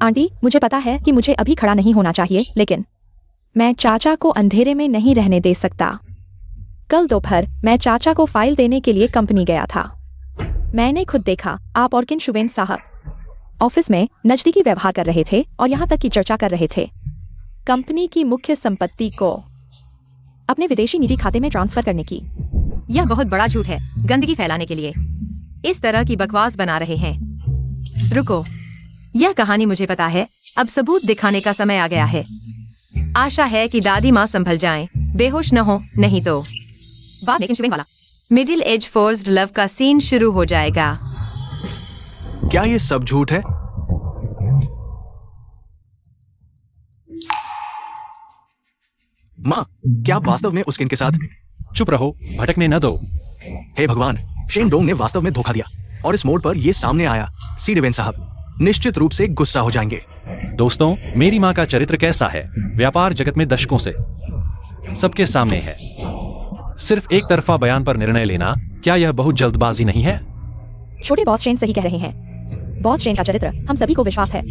आंटी, मुझे पता है कि मुझे अभी खड़ा नहीं होना चाहिए, लेकिन मैं चाचा को अंधेरे में नहीं रहने दे सकता। कल दोपहर मैं चाचा को फाइल देने के लिए कंपनी गया था। मैंने खुद देखा आप और किन शुवेन साहब ऑफिस में नजदीकी व्यवहार कर रहे थे और यहाँ तक की चर्चा कर रहे थे कंपनी की मुख्य संपत्ति को अपने विदेशी निधि खाते में ट्रांसफर करने की। यह बहुत बड़ा झूठ है, गंदगी फैलाने के लिए इस तरह की बकवास बना रहे हैं। रुको, यह कहानी मुझे पता है, अब सबूत दिखाने का समय आ गया है। आशा है कि दादी माँ संभल जाएं, बेहोश न हो, नहीं तो बाद में शुवेन वाला मिडिल एज फोर्स्ड लव का सीन शुरू हो जाएगा। क्या ये सब झूठ है? माँ, क्या आप वास्तव में उस किन के साथ? चुप रहो, भटकने न दो। हे भगवान, शेन डोंग ने वास्तव में धोखा दिया और इस मोड़ पर ये सामने आया। सीडेवेन साहब निश्चित रूप से गुस्सा हो जाएंगे। दोस्तों, मेरी माँ का चरित्र कैसा है? व्यापार जगत में दशकों से सबके सामने है। सिर्फ एक तरफा बयान पर निर्णय लेना, क्या यह बहुत जल्दबाजी नहीं है? छोटे बॉस शेन सही कह रहे हैं। बॉस शेन का चरित्र हम सभी को विश्वास है।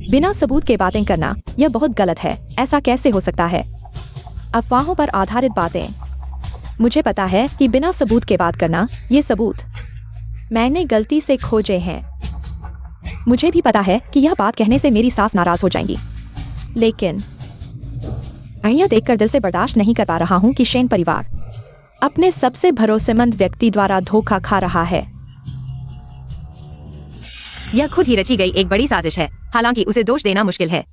बिना सबूत के बातें करना यह बहुत गलत है। ऐसा कैसे हो सकता है? अफवाहों पर आधारित बातें। मुझे पता है कि बिना सबूत के बात करना, ये सबूत मैंने गलती से खोजे हैं। मुझे भी पता है कि यह बात कहने से मेरी सास नाराज हो जाएंगी, लेकिन मैं यह देखकर दिल से बर्दाश्त नहीं कर पा रहा हूं कि शेन परिवार अपने सबसे भरोसेमंद व्यक्ति द्वारा धोखा खा रहा है। यह खुद ही रची गई एक बड़ी साजिश है। हालांकि उसे दोष देना मुश्किल है।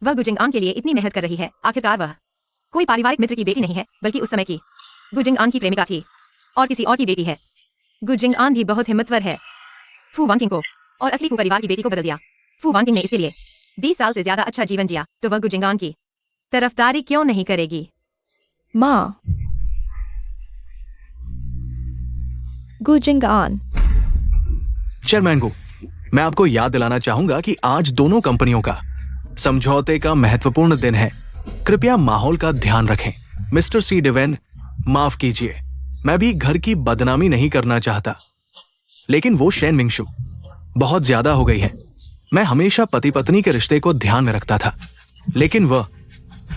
वह गुजिंग के लिए इतनी मेहनत कर रही है। आखिरकार वह कोई पारिवारिक मित्र की बेटी नहीं है, बल्कि उस समय की गुजिंग की प्रेमिका थी और किसी और की बेटी है। गुजिंग भी बहुत हिम्मतवर है। फू वांकिंग को और असली फू परिवार की बेटी को बदल दिया। फू वांकिंग ने इसीलिए 20 साल से ज्यादा अच्छा जीवन जिया, तो वह गुजिंग की तरफदारी क्यों नहीं करेगी? माँ, गुजिंग चेयरमैन गु, मैं आपको याद दिलाना चाहूंगा कि आज दोनों कंपनियों का समझौते का महत्वपूर्ण दिन है। कृपया माहौल का ध्यान रखें। मिस्टर सीडेवेन, माफ कीजिए, मैं भी घर की बदनामी नहीं करना चाहता, लेकिन वो शेन मिंगशू बहुत ज्यादा हो गई है। मैं हमेशा पति पत्नी के रिश्ते को ध्यान में रखता था, लेकिन वह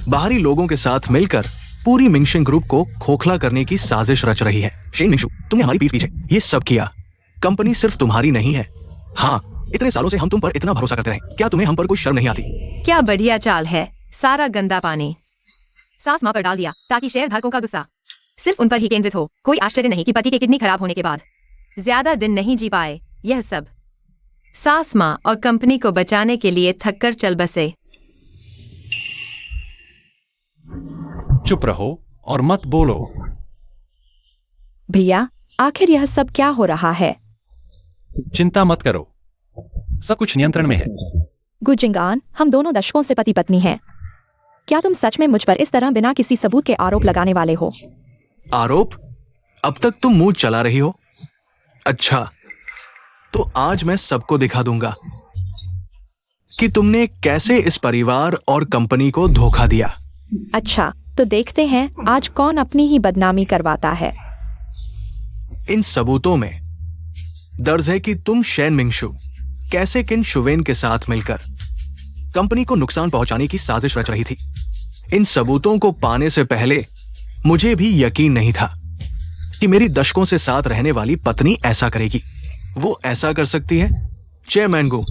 बाहरी लोगों के साथ मिलकर पूरी मिंगशिंग ग्रुप को खोखला करने की साजिश रच रही है। शेन मिंगशू, तुमने हमारी पीठ पीछे ये सब किया। कंपनी सिर्फ तुम्हारी नहीं है। हाँ, इतने सालों से हम तुम पर इतना भरोसा करते रहे। क्या तुम्हें हम पर कोई शर्म नहीं आती? क्या बढ़िया चाल है। सारा गंदा पानी सास माँ पर डाल दिया ताकि शेयर धारकों का गुस्सा सिर्फ उन पर ही केंद्रित हो। कोई आश्चर्य नहीं कि पति के किडनी खराब होने के बाद ज्यादा दिन नहीं जी पाए। यह सब सास माँ और कंपनी को बचाने के लिए थककर चल बसे। चुप रहो और मत बोलो। भैया, आखिर यह सब क्या हो रहा है? चिंता मत करो, सब कुछ नियंत्रण में है। गुजिंगान, हम दोनों दशकों से पति पत्नी हैं। क्या तुम सच में मुझ पर इस तरह बिना किसी सबूत के आरोप लगाने वाले हो? आरोप? अब तक तुम मुंह चला रही हो। अच्छा, तो आज मैं सबको दिखा दूंगा कि तुमने कैसे इस परिवार और कंपनी को धोखा दिया। अच्छा, तो देखते हैं आज कौन अपनी ही बदनामी करवाता है। इन सबूतों में दर्ज है कि तुम शेन मिंगशू कैसे किन शुवेन के साथ मिलकर कंपनी को नुकसान पहुंचाने की साजिश रच रही थी। इन सबूतों को पाने से पहले मुझे भी यकीन नहीं था कि मेरी दशकों से साथ रहने वाली पत्नी ऐसा करेगी। वो ऐसा कर सकती है? चेयरमैन गो,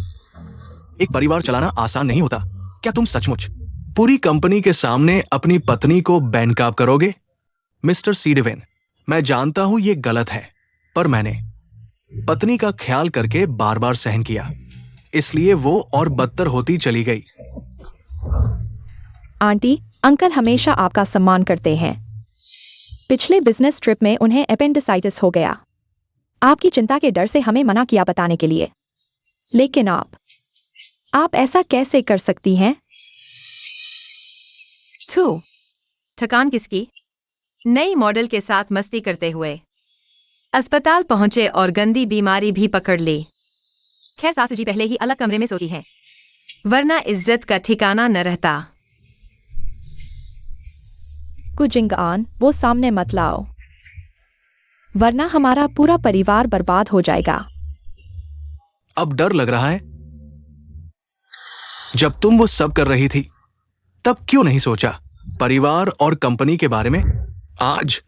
एक परिवार चलाना आसान नहीं होता। क्या तुम सचमुच पूरी कंपनी के सामने अपनी पत्नी को बेनकाब करोगे? मिस्टर सीडेवेन, मैं जानता हूं ये गलत है, पर मैंने पत्नी का ख्याल करके बार बार सहन किया, इसलिए वो और बदतर होती चली गई। आंटी, अंकल हमेशा आपका सम्मान करते हैं। पिछले बिजनेस ट्रिप में उन्हें एपेंडिसाइटिस हो गया। आपकी चिंता के डर से हमें मना किया बताने के लिए, लेकिन आप ऐसा कैसे कर सकती हैं? थू, थकान किसकी? नई मॉडल के साथ मस्ती करते हुए अस्पताल पहुंचे और गंदी बीमारी भी पकड़ ली। खैर सासू जी पहले ही अलग कमरे में सोती हैं, वरना इज्जत का ठिकाना न रहता। गुजिंगान, वो सामने मत लाओ, वरना हमारा पूरा परिवार बर्बाद हो जाएगा। अब डर लग रहा है? जब तुम वो सब कर रही थी तब क्यों नहीं सोचा परिवार और कंपनी के बारे में? आज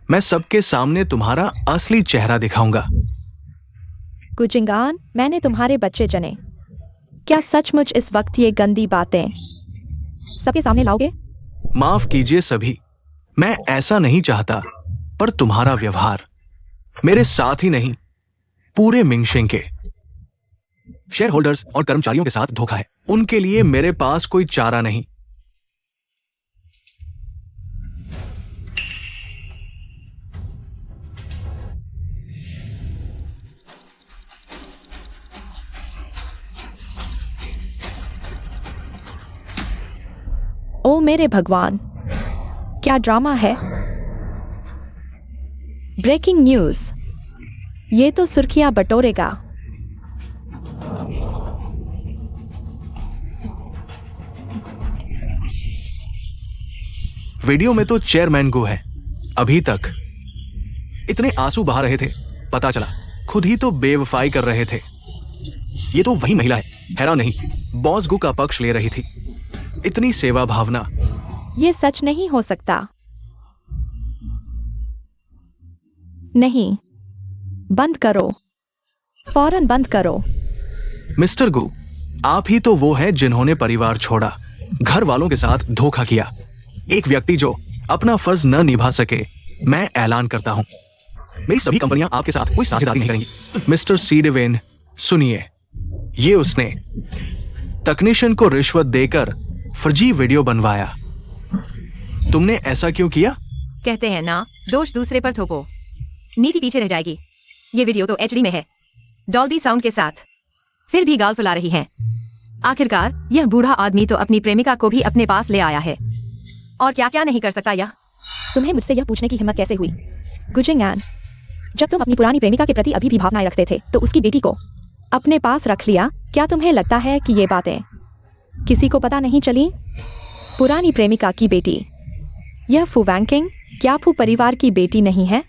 मैं सबके सामने तुम्हारा असली चेहरा दिखाऊंगा। गुजिंगान, मैंने तुम्हारे बच्चे जने। क्या सचमुच इस वक्त ये गंदी बातें सबके सामने लाओगे? माफ कीजिए सभी, मैं ऐसा नहीं चाहता, पर तुम्हारा व्यवहार मेरे साथ ही नहीं, पूरे मिंगशेंग के शेयर होल्डर्स और कर्मचारियों के साथ धोखा है। उनके लिए मेरे पास कोई चारा नहीं। ओ मेरे भगवान, क्या ड्रामा है! ब्रेकिंग न्यूज, ये तो सुर्खियां बटोरेगा। वीडियो में तो चेयरमैन गो है। अभी तक इतने आंसू बहा रहे थे, पता चला खुद ही तो बेवफाई कर रहे थे। ये तो वही महिला है, हैरान नहीं, बॉस गु का पक्ष ले रही थी। इतनी सेवा भावना। ये सच नहीं हो सकता। नहीं, बंद करो, फौरन बंद करो। मिस्टर गु, आप ही तो वो हैं जिन्होंने परिवार छोड़ा, घर वालों के साथ धोखा किया। एक व्यक्ति जो अपना फर्ज न निभा सके, मैं ऐलान करता हूं, मेरी सभी कंपनियां आपके साथ कोई साझेदारी नहीं करेंगी। मिस्टर सीडेवेन, सुनिए, ये उसने तकनीशियन को रिश्वत देकर फर्जी वीडियो बनवाया। तुमने ऐसा क्यों किया? कहते हैं ना, दोष दूसरे पर थोपो, नीति पीछे रह जाएगी। ये वीडियो तो एचडी में है, डॉल्बी साउंड के साथ, फिर भी गाल फुला रही हैं। आखिरकार यह बूढ़ा आदमी तो अपनी प्रेमिका को भी अपने पास ले आया है, और क्या क्या नहीं कर सकता यह। तुम्हें मुझसे यह पूछने की हिम्मत कैसे हुई? गुजिंगान, जब तुम अपनी पुरानी प्रेमिका के प्रति अभी भी भावनाएं रखते थे तो उसकी बेटी को अपने पास रख लिया। क्या तुम्हें लगता है कि ये बातें किसी को पता नहीं चली? पुरानी प्रेमिका की बेटी, यह फू वैंकिंग, क्या फू परिवार की बेटी नहीं है?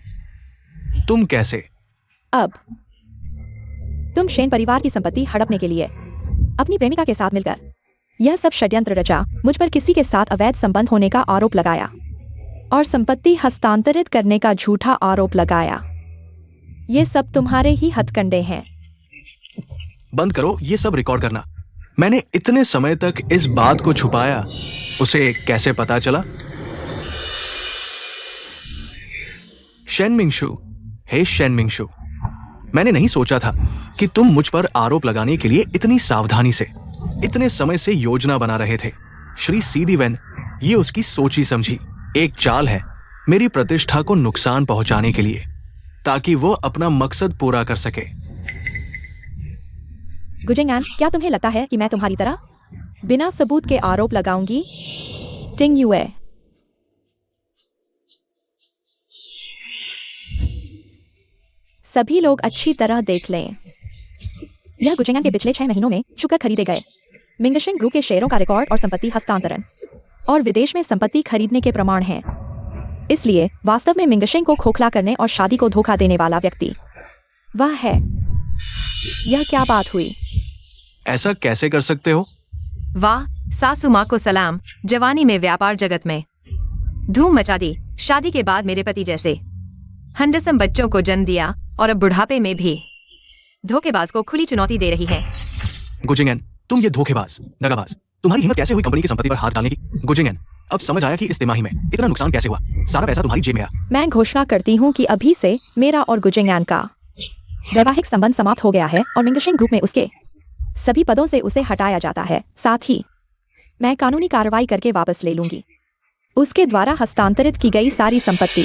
तुम कैसे? अब तुम शेन परिवार की संपत्ति हड़पने के लिए अपनी प्रेमिका के साथ मिलकर यह सब षड्यंत्र रचा, मुझ पर किसी के साथ अवैध संबंध होने का आरोप लगाया और संपत्ति हस्तांतरित करने का झूठा आरोप लगाया। ये सब तुम्हारे ही हथकंडे हैं। बंद करो ये सब रिकॉर्ड करना। मैंने इतने समय तक इस बात को छुपाया, उसे कैसे पता चला? शेन मिंगशु, हे शेन मिंगशु, मैंने नहीं सोचा था कि तुम मुझ पर आरोप लगाने के लिए इतनी सावधानी से, इतने समय से योजना बना रहे थे। श्री सीडीवेन, ये उसकी सोची समझी एक चाल है, मेरी प्रतिष्ठा को नुकसान पहुंचाने के लिए, ताकि वो अपना मकसद पूरा कर सके। गुजिंगान, क्या तुम्हें लगता है कि मैं तुम्हारी तरह बिना सबूत के आरोप लगाऊंगी? टिंग युए, सभी लोग अच्छी तरह देख लें। यह गुजिंगान के पिछले 6 महीनों में शुक्र खरीदे गए मिंगशेंग ग्रुप के शेयरों का रिकॉर्ड और संपत्ति हस्तांतरण और विदेश में संपत्ति खरीदने के प्रमाण हैं। इसलिए वास्तव में मिंगशेंग को खोखला करने और शादी को धोखा देने वाला व्यक्ति वह है। यह क्या बात हुई? ऐसा कैसे कर सकते हो? वाह, सासू माँ को सलाम। जवानी में व्यापार जगत में धूम मचा दी, शादी के बाद मेरे पति जैसे हंडसम बच्चों को जन्म दिया और अब बुढ़ापे में भी धोखेबाज को खुली चुनौती दे रही है। गुजिंगन, तुम ये धोखेबाज, दगाबाज, तुम्हारी हिम्मत कैसे हुई कंपनी की संपत्ति पर हाथ डालने की? गुजिंगन, अब समझ आया कि इस तिमाही में इतना नुकसान कैसे हुआ। सारा पैसा तुम्हारी जेब में आया। मैं घोषणा करती हूँ कि अभी से मेरा और गुजिंगान का वैवाहिक संबंध समाप्त हो गया है और मिंगशेंग ग्रुप में उसके सभी पदों से उसे हटाया जाता है। साथ ही मैं कानूनी कार्रवाई करके वापस ले लूंगी उसके द्वारा हस्तांतरित की गई सारी संपत्ति।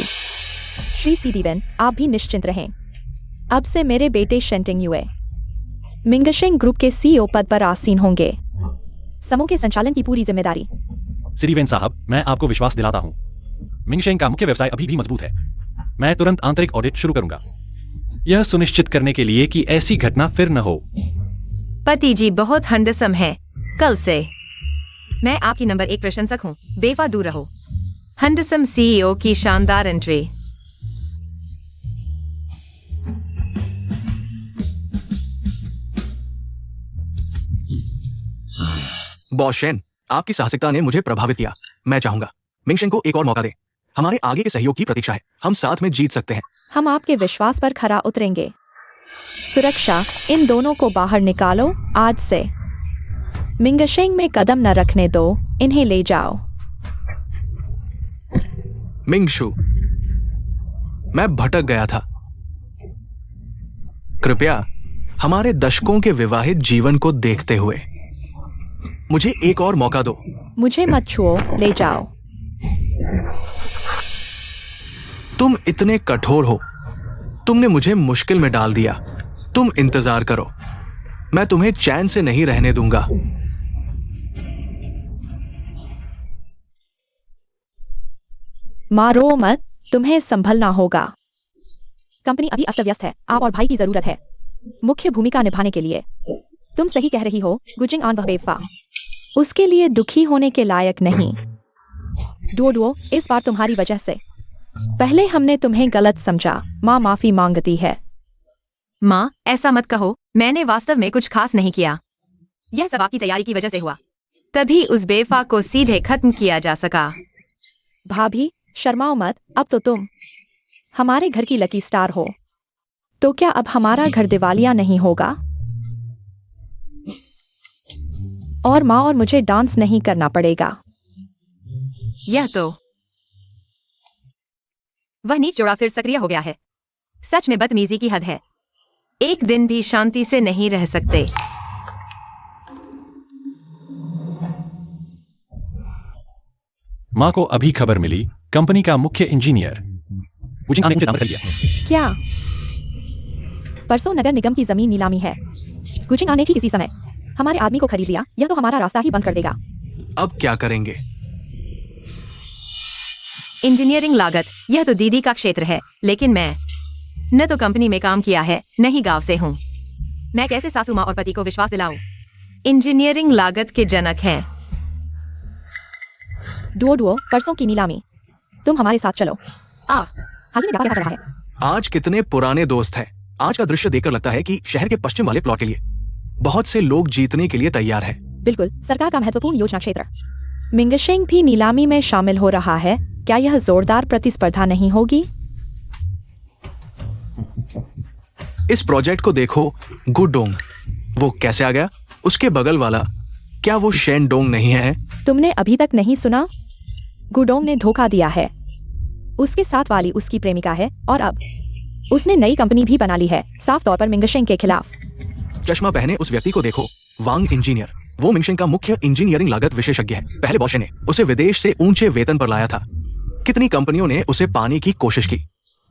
श्री सीडीवेन, आप भी निश्चिंत रहें। अब से मेरे बेटे शेंटिंग युए मिंगशेंग ग्रुप के सीईओ पद पर आसीन होंगे। समूह के संचालन की पूरी जिम्मेदारी। सीडीवेन साहब, मैं आपको विश्वास दिलाता हूँ, मिंगशेंग का मुख्य व्यवसाय अभी भी मजबूत है। मैं तुरंत आंतरिक ऑडिट शुरू करूंगा, यह सुनिश्चित करने के लिए कि ऐसी घटना फिर न हो। पति जी बहुत हैंडसम है। कल से मैं आपकी नंबर 1 प्रशंसक हूँ। बेफा दूर रहो। हैंडसम सीईओ की शानदार एंट्री। बॉस शेन, आपकी साहसिकता ने मुझे प्रभावित किया। मैं चाहूंगा मिंगशेन को एक और मौका दें। हमारे आगे के सहयोग की प्रतीक्षा है। हम साथ में जीत सकते हैं। हम आपके विश्वास पर खरा उतरेंगे। सुरक्षा, इन दोनों को बाहर निकालो आज से। मिंगशेंग में कदम न रखने दो। इन्हें ले जाओ। मिंगशु, मैं भटक गया था। कृपया हमारे दशकों के विवाहित जीवन को देखते हुए मुझे एक और मौका दो। मुझे मत छुओ, ले जाओ। तुम इतने कठोर हो। तुमने मुझे मुश्किल में डाल दिया। तुम इंतजार करो। मैं तुम्हें चैन से नहीं रहने दूंगा। मारो मत, तुम्हें संभलना होगा। कंपनी अभी अस्त व्यस्त है। आप और भाई की जरूरत है मुख्य भूमिका निभाने के लिए। तुम सही कह रही हो गुजिंग आन बेवफा। उसके लिए दुखी होने के लायक नहीं। डोडो, इस बार तुम्हारी वजह से। पहले हमने तुम्हें गलत समझा। माँ माफी मांगती है। माँ, ऐसा मत कहो। मैंने वास्तव में कुछ खास नहीं किया। यह सब आपकी तैयारी की वजह से हुआ। तभी उस बेवफा को सीधे खत्म किया जा सका। भाभी, शर्माओ मत। अब तो तुम हमारे घर की लकी स्टार हो। तो क्या अब हमारा घर दिवालिया नहीं होगा? और माँ और मुझे डांस नहीं करना पड़ेगा। यह तो वह नीच जोड़ा फिर सक्रिय हो गया है। सच में बदतमीजी की हद है। एक दिन भी शांति से नहीं रह सकते। माँ को अभी खबर मिली, कंपनी का मुख्य इंजीनियर गुजिंग आन ने मुझे नाम कर दिया। क्या? परसों नगर निगम की जमीन नीलामी है। गुजिंग आने की किसी समय हमारे आदमी को खरीद लिया। यह तो हमारा रास्ता ही बंद कर देगा। अब क्या करेंगे? इंजीनियरिंग लागत, यह तो दीदी का क्षेत्र है। लेकिन मैं न तो कंपनी में काम किया है, न ही गांव से हूँ। मैं कैसे सासू माँ और पति को विश्वास दिलाऊं? इंजीनियरिंग लागत के जनक हैं। डुओ, परसों की नीलामी। तुम हमारे साथ चलो। हाल ही में क्या चल रहा है? आज कितने पुराने दोस्त हैं। आज का दृश्य देखकर लगता है कि शहर के पश्चिम वाले प्लॉट के लिए बहुत से लोग जीतने के लिए तैयार हैं। बिल्कुल, सरकार का महत्वपूर्ण योजना क्षेत्र। मिंगशेंग भी नीलामी में शामिल हो रहा है। क्या यह जोरदार प्रतिस्पर्धा नहीं होगी? इस प्रोजेक्ट को देखो, गुडोंग। वो कैसे आ गया? उसके बगल वाला, क्या वो शेनडोंग नहीं है? तुमने अभी तक नहीं सुना? गुडोंग ने धोखा दिया है। उसके साथ वाली उसकी प्रेमिका है और अब उसने नई कंपनी भी बना ली है, साफ तौर पर मिंगशेंग के खिलाफ। चश्मा पहने उस व्यक्ति को देखो, वांग इंजीनियर। वो मिंगशेंग का मुख्य इंजीनियरिंग लागत विशेषज्ञ है। पहले बॉस ने उसे विदेश से ऊंचे वेतन पर लाया था। कितनी कंपनियों ने उसे पाने की कोशिश की।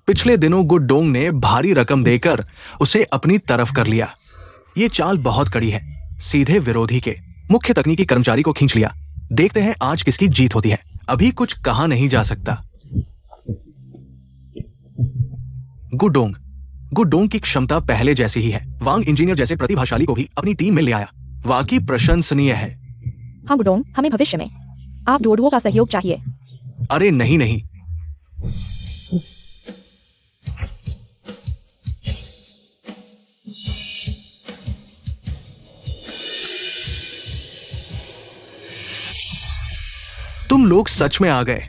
पिछले दिनों गुडोंग ने भारी रकम देकर उसे अपनी तरफ कर लिया। ये चाल बहुत कड़ी है। सीधे विरोधी के मुख्य तकनीकी कर्मचारी को खींच लिया। देखते हैं आज किसकी जीत होती है। अभी कुछ कहा नहीं जा सकता। गुडोंग की क्षमता पहले जैसी ही है। वांग इंजीनियर जैसे प्रतिभाशाली को भी अपनी टीम में ले आया। वाकई प्रशंसनीय है। हाँ गुडोंग, हमें भविष्य में आप डोडुओ का सहयोग चाहिए। अरे नहीं। तुम लोग सच में आ गए।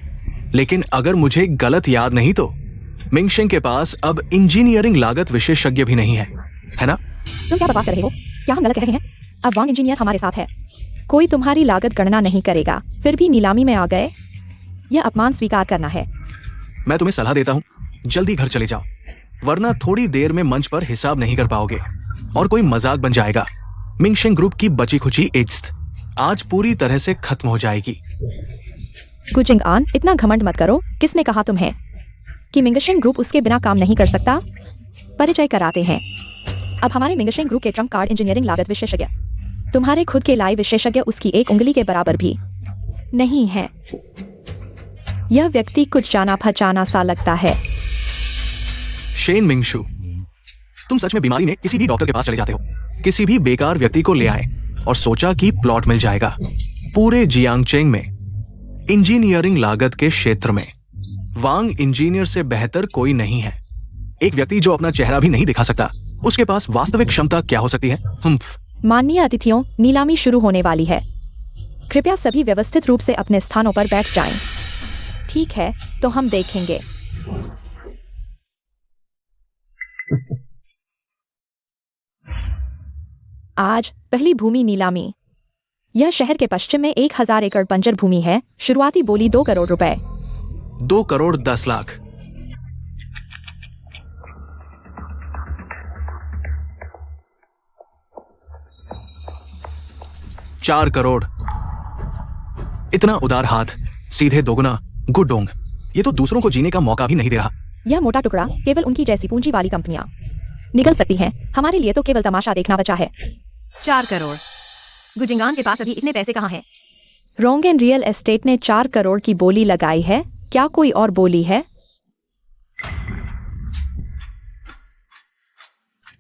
लेकिन अगर मुझे गलत याद नहीं तो मिंगशेंग के पास अब इंजीनियरिंग लागत विशेषज्ञ भी नहीं है ना? तुम क्या बकवास कर रहे हो? क्या हम गलत कह रहे हैं? अब वांग इंजीनियर हमारे साथ है। कोई तुम्हारी लागत गणना नहीं करेगा। फिर भी नीलामी में आ गए। यह अपमान स्वीकार करना है। मैं तुम्हें सलाह देता हूं, जल्दी घर चले जाओ, वरना थोड़ी देर में मंच पर हिसाब नहीं कर पाओगे और कोई मजाक बन जाएगा। मिंगशेंग ग्रुप की बची खुची इज्जत आज पूरी तरह से खत्म हो जाएगी। गुजिंग आन, इतना घमंड मत करो। किसने कहा तुम्हें कि मिंगशेंग ग्रुप उसके बिना काम नहीं कर सकता? परिचय कराते हैं। अब हमारे मिंगशेंग ग्रुप के ट्रम्प कार्ड इंजीनियरिंग लागत विशेषज्ञ। तुम्हारे खुद के लाइव विशेषज्ञ उसकी एक उंगली के बराबर भी नहीं है। यह व्यक्ति कुछ जाना पहचाना सा लगता है। शेन मिंगशु, तुम सच में बीमारी में किसी भी डॉक्टर के पास चले जाते हो, किसी भी बेकार व्यक्ति को ले आए और सोचा कि प्लॉट मिल जाएगा। पूरे जियांगचेंग में इंजीनियरिंग लागत के क्षेत्र में वांग इंजीनियर से बेहतर कोई नहीं है। एक व्यक्ति जो अपना चेहरा भी नहीं दिखा सकता, उसके पास वास्तविक क्षमता क्या हो सकती है? माननीय अतिथियों, नीलामी शुरू होने वाली है। कृपया सभी व्यवस्थित रूप से अपने स्थानों पर बैठ जाएं। ठीक है, तो हम देखेंगे। आज पहली भूमि नीलामी। यह शहर के पश्चिम में 1000 एकड़ बंजर भूमि है। शुरुआती बोली 2 करोड़ रुपए। 2 करोड़ 10 लाख। 4 करोड़। इतना उदार हाथ, सीधे दोगुना। गुडोंग, ये तो दूसरों को जीने का मौका भी नहीं दे रहा। यह मोटा टुकड़ा केवल उनकी जैसी पूंजी वाली कंपनियां निगल सकती हैं। हमारे लिए तो केवल तमाशा देखना बचा है। 4 करोड़। गुजिंगान के पास अभी इतने पैसे कहाँ हैं? रोंगेन रियल एस्टेट ने 4 करोड़ की बोली लगाई है। क्या कोई और बोली है?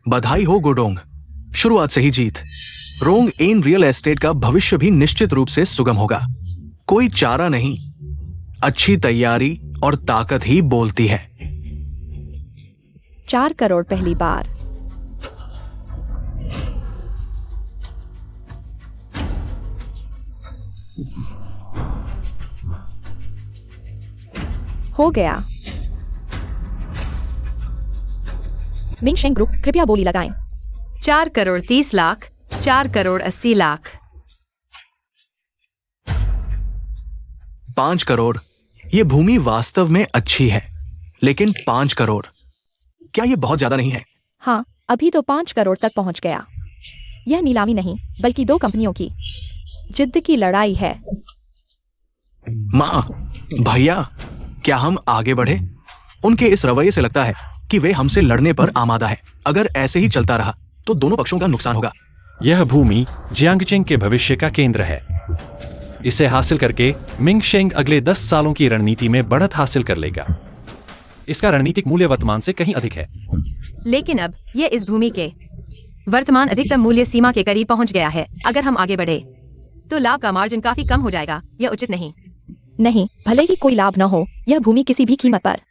बधाई हो गुडोंग, शुरुआत से ही जीत। रोंग एन रियल एस्टेट का भविष्य भी निश्चित रूप से सुगम होगा। कोई चारा नहीं, अच्छी तैयारी और ताकत ही बोलती है। 4 करोड़ पहली बार। हो गया। मिंगशेंग ग्रुप, कृपया बोली लगाएं। 4 करोड़ 30 लाख। 4 करोड़ 80 लाख। 5 करोड़। ये भूमि वास्तव में अच्छी है, लेकिन 5 करोड़, क्या ये बहुत ज्यादा नहीं है? हाँ, अभी तो 5 करोड़ तक पहुंच गया। यह नीलामी नहीं, बल्कि 2 कंपनियों की जिद्द की लड़ाई है। माँ, भैया, क्या हम आगे बढ़े? उनके इस रवैये से लगता है कि वे हमसे लड़ने पर आमादा है। अगर ऐसे ही चलता रहा तो दोनों पक्षों का नुकसान होगा। यह भूमि जियांगचेंग के भविष्य का केंद्र है। इसे हासिल करके मिंगशेंग अगले 10 सालों की रणनीति में बढ़त हासिल कर लेगा। इसका रणनीतिक मूल्य वर्तमान से कहीं अधिक है। लेकिन अब यह इस भूमि के वर्तमान अधिकतम मूल्य सीमा के करीब पहुंच गया है। अगर हम आगे बढ़े तो लाभ का मार्जिन काफी कम हो जाएगा। यह उचित नहीं। नहीं, भले ही कोई लाभ न हो, यह भूमि किसी भी कीमत पर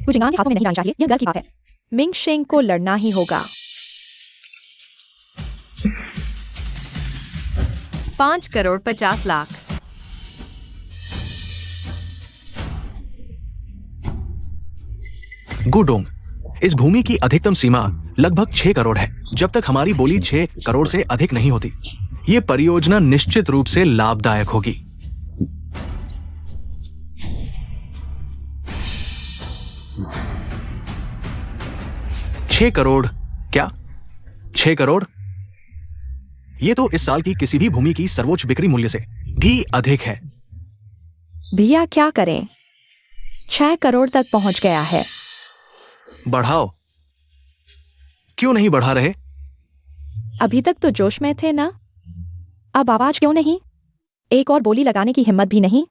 गुजिंगान के हाथों में नहीं आनी चाहिए। यह गर्व की बात है। मिंगशेंग को लड़ना ही होगा। 5 करोड़ 50 लाख। गुडोंग, इस भूमि की अधिकतम सीमा लगभग 6 करोड़ है। जब तक हमारी बोली 6 करोड़ से अधिक नहीं होती, ये परियोजना निश्चित रूप से लाभदायक होगी। 6 करोड़। क्या 6 करोड़? ये तो इस साल की किसी भी भूमि की सर्वोच्च बिक्री मूल्य से भी अधिक है। भैया क्या करें? 6 करोड़ तक पहुंच गया है। बढ़ाओ। क्यों नहीं बढ़ा रहे? अभी तक तो जोश में थे ना? अब आवाज क्यों नहीं? एक और बोली लगाने की हिम्मत भी नहीं?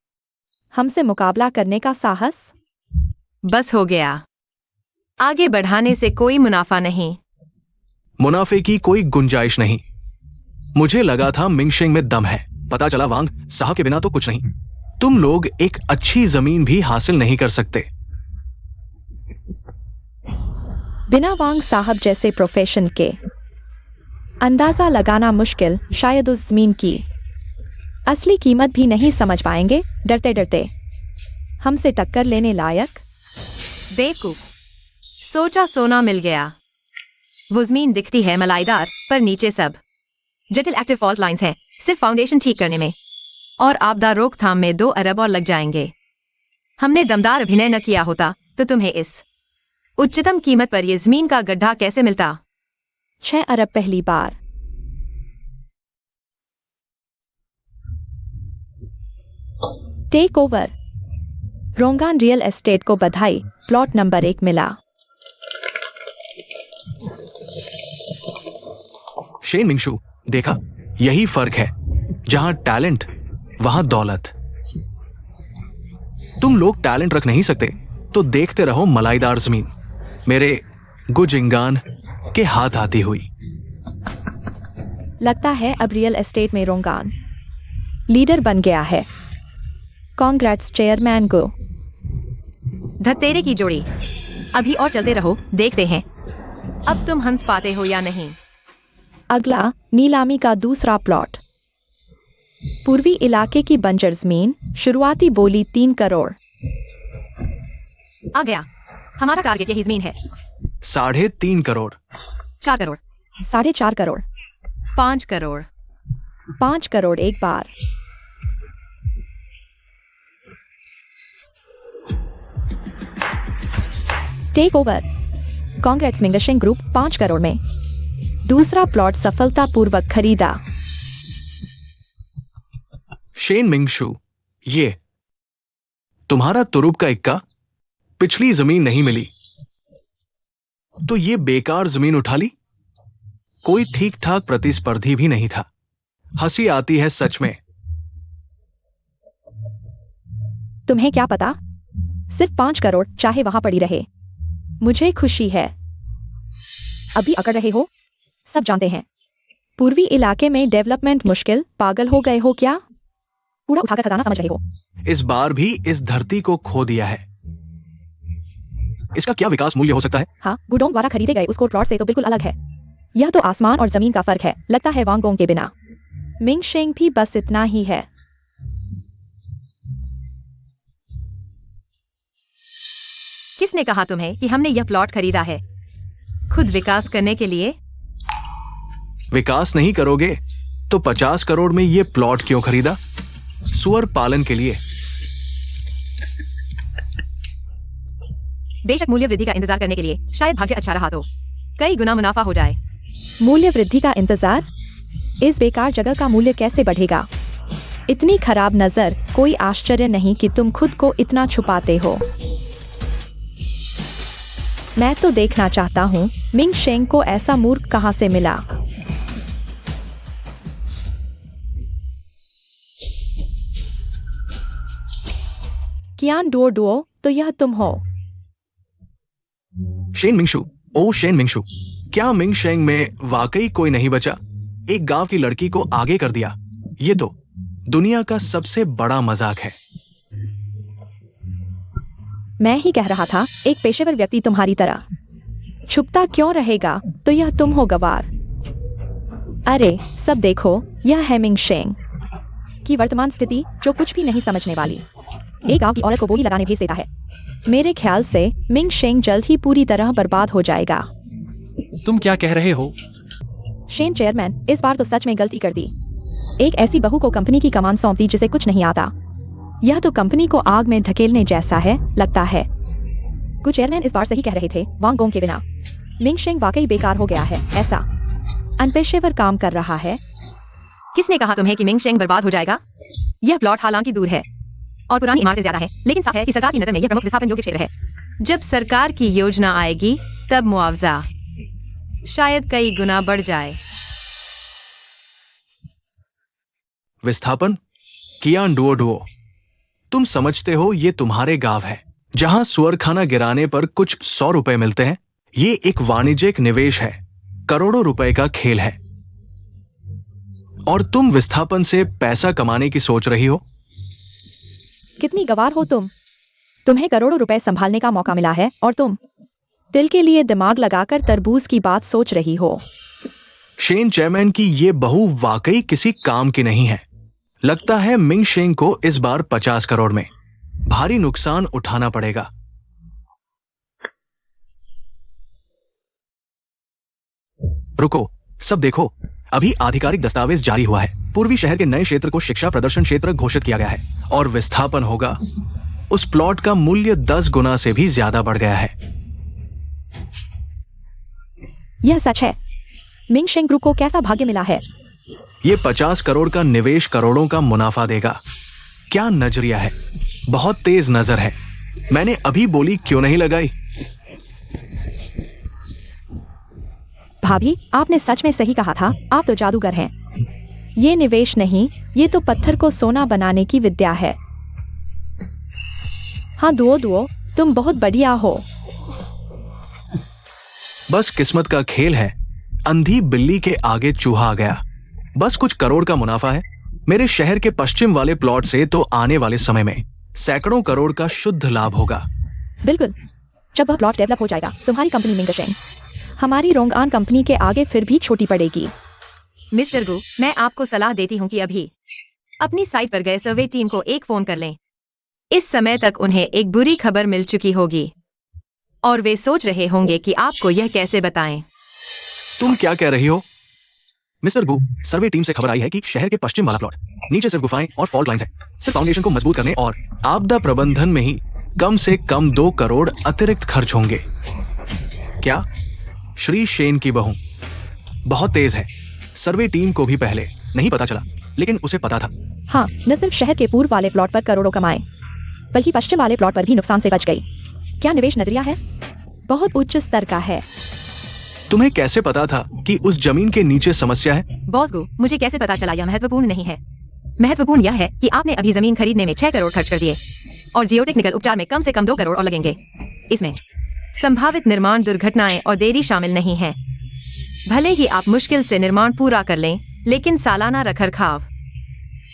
हमसे मुकाबला करने का साहस? बस हो गया। आगे बढ़ाने से कोई मुनाफा नहीं। मुनाफे की कोई गुंजाइश नहीं। मुझे लगा था मिंगशेंग में दम है, पता चला वांग साहब के बिना तो कुछ नहीं। तुम लोग एक अच्छी जमीन भी हासिल नहीं कर सकते। बिना वांग साहब जैसे प्रोफेशन के अंदाजा लगाना मुश्किल। शायद उस जमीन की असली कीमत भी नहीं समझ पाएंगे। डरते डरते हमसे टक्कर लेने लायक। बेवकूफ, सोचा सोना मिल गया। वो जमीन दिखती है मलाईदार, पर नीचे सब जटिल एक्टिव फॉल्ट लाइंस हैं। सिर्फ फाउंडेशन ठीक करने में और आपदा रोकथाम में 2 अरब और लग जाएंगे। हमने दमदार अभिनय न किया होता तो तुम्हें इस उच्चतम कीमत पर यह जमीन का गड्ढा कैसे मिलता? 6 अरब पहली बार। Take over. Rongan real estate को बधाई, प्लॉट नंबर 1 मिला। शेन मिंगशु, देखा, यही फर्क है। जहां टैलेंट वहां दौलत। तुम लोग टैलेंट रख नहीं सकते तो देखते रहो मलाईदार जमीन। मेरे गुजिंगान के हाथ आती हुई। लगता है अब रियल एस्टेट में रोंगान लीडर बन गया है। कांग्रेट्स चेयरमैन गो। धत्तेरे की जोड़ी। अभी और चलते रहो, देखते हैं अब तुम हंस पाते हो या नहीं। अगला नीलामी का दूसरा प्लॉट। पूर्वी इलाके की बंजर जमीन, शुरुआती बोली 3 करोड़। आ गया, हमारा टारगेट यही जमीन है। 3.5 करोड़। 4 करोड़। 4.5 करोड़। 5 करोड़। 5 करोड़ एक बार। Take over. Congrats Mingshing group 5 crore में दूसरा प्लॉट सफलतापूर्वक खरीदा। शेन मिंगशू, ये तुम्हारा तुरुप का इक्का। पिछली जमीन नहीं मिली तो ये बेकार जमीन उठा ली। कोई ठीक ठाक प्रतिस्पर्धी भी नहीं था। हंसी आती है सच में। तुम्हें क्या पता, सिर्फ 5 करोड़ चाहे वहां पड़ी रहे, मुझे खुशी है। अभी अकड़ रहे हो, सब जानते हैं पूर्वी इलाके में डेवलपमेंट मुश्किल। पागल हो गए हो क्या? कूड़ा उठाकर खजाना समझ रहे हो। इस बार भी इस धरती को खो दिया है। इसका क्या विकास मूल्य हो सकता है? हाँ, गुडोंग द्वारा खरीदे गए उसको प्लॉट से तो बिल्कुल अलग है। यह तो आसमान और जमीन का फर्क है। लगता है वांगोंग के बिना मिंगशेंग भी बस इतना ही है। किसने कहा तुम्हें कि हमने यह प्लॉट खरीदा है? खुद विकास करने के लिए? विकास नहीं करोगे तो 50 करोड़ में ये प्लॉट क्यों खरीदा? सुअर पालन के लिए। बेशक मूल्य वृद्धि का इंतजार करने के लिए। शायद भाग्य अच्छा रहा तो कई गुना मुनाफा हो जाए। मूल्य वृद्धि का इंतजार? इस बेकार जगह का मूल्य कैसे बढ़ेगा? इतनी खराब नजर। कोई आश्चर्य नहीं कि तुम खुद को इतना छुपाते हो। मैं तो देखना चाहता हूँ मिंगशेंग को ऐसा मूर्ख कहां से मिला। कियान डुओ डुओ, तो यह तुम हो? शेन मिंगशू, ओ शेन मिंगशू, क्या मिंगशेंग में वाकई कोई नहीं बचा? एक गांव की लड़की को आगे कर दिया। ये तो दुनिया का सबसे बड़ा मजाक है। मैं ही कह रहा था, एक पेशेवर व्यक्ति तुम्हारी तरह छुपता क्यों रहेगा? तो यह तुम हो गवार। अरे सब देखो, यह है मिंगशेंग की वर्तमान स्थिति, जो कुछ भी नहीं समझने वाली। एक गांव की औरत को बोली लगाने भेज देता है। मेरे ख्याल से मिंगशेंग जल्द ही पूरी तरह बर्बाद हो जाएगा। तुम क्या कह रहे हो? शेन चेयरमैन, इस बार तो सच में गलती कर दी। एक ऐसी बहू को कंपनी की कमान सौंप दी जिसे कुछ नहीं आता। यह तो कंपनी को आग में धकेलने जैसा है लगता है। कुछ चेयरमैन इस बार सही कह रहे थे। वांगोंग के बिना मिंगशेंग वाकई बेकार हो गया है। ऐसा अनपेशेवर काम कर रहा है। किसने कहा तुम्हें कि मिंगशेंग बर्बाद हो जाएगा? यह प्लॉट हालांकि दूर है और पुरानी इमारतें ज्यादा है, लेकिन साफ है कि सरकार की नजर में यह प्रमुख विस्थापन योग्य क्षेत्र है। जब सरकार की योजना आएगी तब मुआवजा शायद कई गुना बढ़ जाए। विस्थापन? कियान डुओ डुओ, तुम समझते हो ये तुम्हारे गांव है जहां सुअरखाना गिराने पर कुछ 100 रुपए मिलते हैं? ये एक वाणिज्यिक निवेश है, करोड़ों रुपए का खेल है। और तुम विस्थापन से पैसा कमाने की सोच रही हो? कितनी गवार हो तुम। तुम्हें करोड़ों रुपए संभालने का मौका मिला है और तुम तिल के लिए दिमाग लगाकर तरबूज की बात सोच रही हो। शेन चेयरमैन की ये बहू वाकई किसी काम की नहीं है। लगता है मिंगशेंग को इस बार 50 करोड़ में भारी नुकसान उठाना पड़ेगा। रुको, सब देखो, अभी आधिकारिक दस्तावेज जारी हुआ है। पूर्वी शहर के नए क्षेत्र को शिक्षा प्रदर्शन क्षेत्र घोषित किया गया है और विस्थापन होगा। उस प्लॉट का मूल्य 10 गुना से भी ज्यादा बढ़ गया है। यह सच है। मिंगशेंग ग्रुप को कैसा भाग्य मिला है। ये 50 करोड़ का निवेश करोड़ों का मुनाफा देगा। क्या नजरिया है, बहुत तेज नजर है। मैंने अभी बोली क्यों नहीं लगाई? भाभी, आपने सच में सही कहा था। आप तो जादूगर हैं। ये निवेश नहीं, ये तो पत्थर को सोना बनाने की विद्या है। हाँ दुओ दुओ, तुम बहुत बढ़िया हो। बस किस्मत का खेल है। अंधी बिल्ली के आगे चूहा आ गया। बस कुछ करोड़ का मुनाफा है। मेरे शहर के पश्चिम वाले प्लॉट से तो आने वाले समय में सैकड़ों करोड़ का शुद्ध लाभ होगा। बिल्कुल, जब वह प्लॉट डेवलप हो जाएगा तुम्हारी कंपनी मिंगशेंग हमारी रोंगआन कंपनी के आगे फिर भी छोटी पड़ेगी। मिस्टर गु, मैं आपको सलाह देती हूँ कि अभी अपनी साइट पर गए सर्वे टीम को एक फोन कर लें। इस समय तक उन्हें एक बुरी खबर मिल चुकी होगी और वे सोच रहे होंगे कि आपको यह कैसे बताएं। तुम क्या कह रही हो? मिस्टर गु, सर्वे टीम से खबर आई है कि शहर के पश्चिम वाला प्लॉट नीचे सिर्फ गुफाएं और फॉल्ट लाइंस है। सिर्फ फाउंडेशन को मजबूत करने और आपदा प्रबंधन में ही कम से कम 2 करोड़ अतिरिक्त खर्च होंगे। क्या? श्री शेन की बहू बहुत तेज है। सर्वे टीम को भी पहले नहीं पता चला, लेकिन उसे पता था। हाँ, न सिर्फ शहर के पूर्व वाले प्लॉट पर करोड़ों कमाए, बल्कि पश्चिम वाले प्लॉट पर भी नुकसान से बच गई। क्या निवेश नजरिया है? बहुत उच्च स्तर का है। तुम्हें कैसे पता था कि उस जमीन के नीचे समस्या है? बॉस गु, मुझे कैसे पता चला यह महत्वपूर्ण नहीं है। महत्वपूर्ण यह है कि आपने अभी जमीन खरीदने में 6 करोड़ खर्च कर दिए और जियोटेक्निकल उपचार में कम से कम 2 करोड़ और लगेंगे। इसमें संभावित निर्माण दुर्घटनाएं और देरी शामिल नहीं है। भले ही आप मुश्किल से निर्माण पूरा कर लें, लेकिन सालाना रखरखाव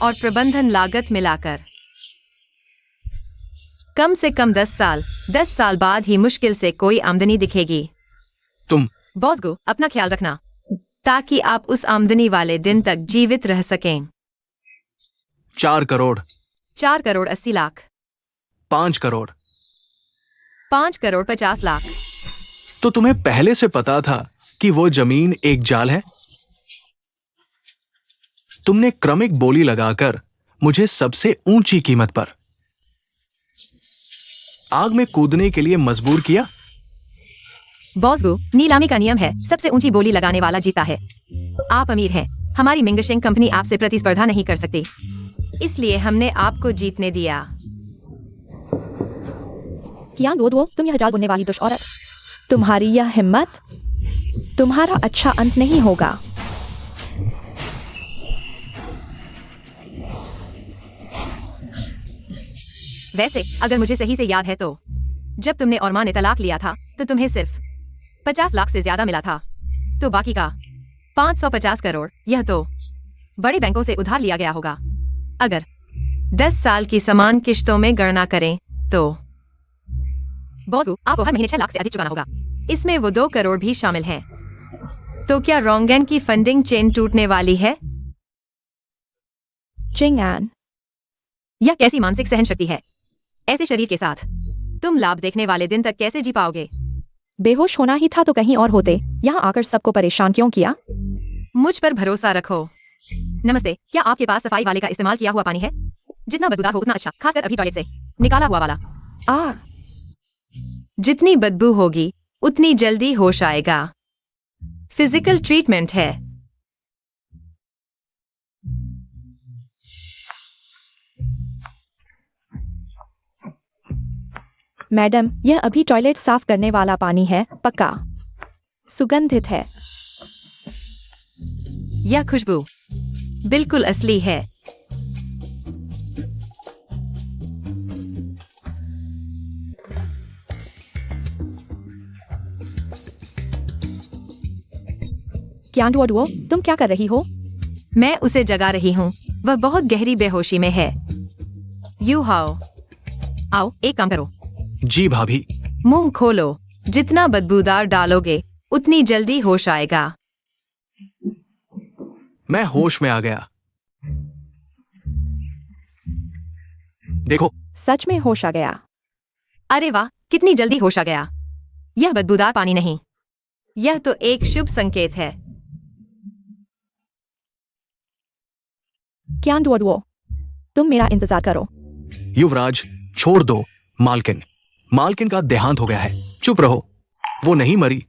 और प्रबंधन लागत मिलाकर कम से कम 10 साल बाद ही मुश्किल से कोई आमदनी दिखेगी। तुम बॉस गु, अपना ख्याल रखना ताकि आप उस आमदनी वाले दिन तक जीवित रह सकें। 4 करोड़, 4 करोड़ 80 लाख, 5 करोड़। 5 करोड़ 50 लाख। तो तुम्हें पहले से पता था कि वो जमीन एक जाल है? तुमने क्रमिक बोली लगाकर मुझे सबसे ऊंची कीमत पर आग में कूदने के लिए मजबूर किया। बॉस गु, नीलामी का नियम है, सबसे ऊंची बोली लगाने वाला जीता है। आप अमीर हैं, हमारी मिंगशेंग कंपनी आपसे प्रतिस्पर्धा नहीं कर सकती, इसलिए हमने आपको जीतने दिया। कियान वो तुम यह जाल बुनने वाली दुष्ट औरत, तुम्हारी यह हिम्मत, तुम्हारा अच्छा अंत नहीं होगा। वैसे अगर मुझे सही से याद है तो जब तुमने और माँ ने तलाक लिया था तो तुम्हें सिर्फ 50 लाख से ज्यादा मिला था, तो बाकी का 550 करोड़ यह तो बड़े बैंकों से उधार लिया गया होगा। अगर 10 साल की समान किश्तों में गणना करें तो बॉस, आपको हर महीने 6 लाख से अधिक चुकाना होगा। इसमें वो 2 करोड़ भी शामिल हैं। तो क्या रोंगन की फंडिंग चेन टूटने वाली है? चिंगआन, यह कैसी मानसिक सहन शक्ति है? ऐसे शरीर के साथ तुम लाभ देखने वाले दिन तक कैसे जी पाओगे? बेहोश होना ही था तो कहीं और होते, यहाँ आकर सबको परेशान क्यों किया? मुझ पर भरोसा रखो। नमस्ते, क्या आपके पास सफाई वाले का इस्तेमाल किया हुआ पानी है? जितना बदबूदार हो उतना अच्छा, खासकर अभी टॉयलेट से निकाला हुआ वाला। जितनी बदबू होगी उतनी जल्दी होश आएगा। फिजिकल ट्रीटमेंट है। मैडम, यह अभी टॉयलेट साफ करने वाला पानी है, पक्का सुगंधित है। यह खुशबू बिल्कुल असली है। क्या डुओ, तुम क्या कर रही हो? मैं उसे जगा रही हूँ, वह बहुत गहरी बेहोशी में है। यू हाओ, आओ एक काम करो। जी भाभी। मुंह खोलो, जितना बदबूदार डालोगे उतनी जल्दी होश आएगा। मैं होश में आ गया। देखो, सच में होश आ गया। अरे वाह, कितनी जल्दी होश आ गया। यह बदबूदार पानी नहीं, यह तो एक शुभ संकेत है। क्या डुओ, तुम मेरा इंतजार करो। युवराज, छोड़ दो मालकिन। मालकिन का देहांत हो गया है। चुप रहो। वो नहीं मरी,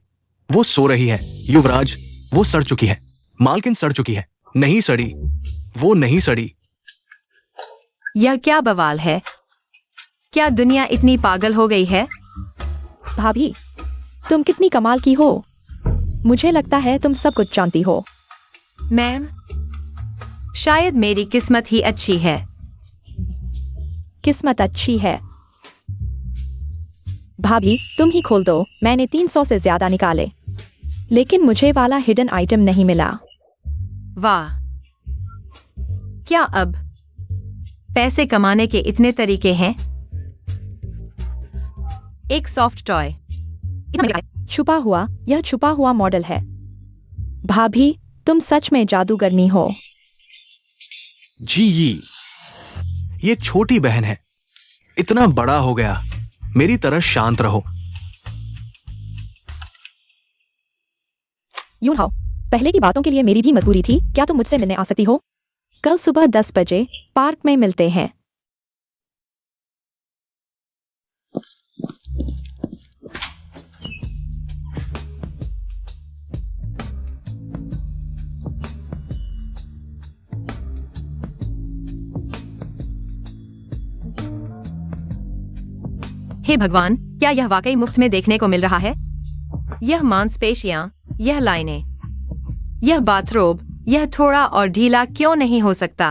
वो सो रही है। युवराज, वो सड़ चुकी है। मालकिन सड़ चुकी है। नहीं सड़ी, वो नहीं सड़ी। यह क्या बवाल है? क्या दुनिया इतनी पागल हो गई है? भाभी, तुम कितनी कमाल की हो। मुझे लगता है तुम सब कुछ जानती हो। मैम, शायद मेरी किस्मत ही अच्छी है। किस्मत अच्छी है। भाभी, तुम ही खोल दो, मैंने 300 से ज्यादा निकाले। लेकिन मुझे वाला हिडन आइटम नहीं मिला। वाह, क्या अब पैसे कमाने के इतने तरीके हैं? एक सॉफ्ट टॉय इतना महंगा है। छुपा हुआ, यह छुपा हुआ मॉडल है। भाभी, तुम सच में जादूगरनी हो। जी ये ये छोटी बहन है, इतना बड़ा हो गया। मेरी तरह शांत रहो। यून हाओ, पहले की बातों के लिए मेरी भी मजबूरी थी। क्या तुम मुझसे मिलने आ सकती हो? कल सुबह 10 बजे पार्क में मिलते हैं। हे भगवान, क्या यह वाकई मुफ्त में देखने को मिल रहा है? यह मांसपेशियां, यह लाइनें, यह बाथरोब, यह थोड़ा और ढीला क्यों नहीं हो सकता?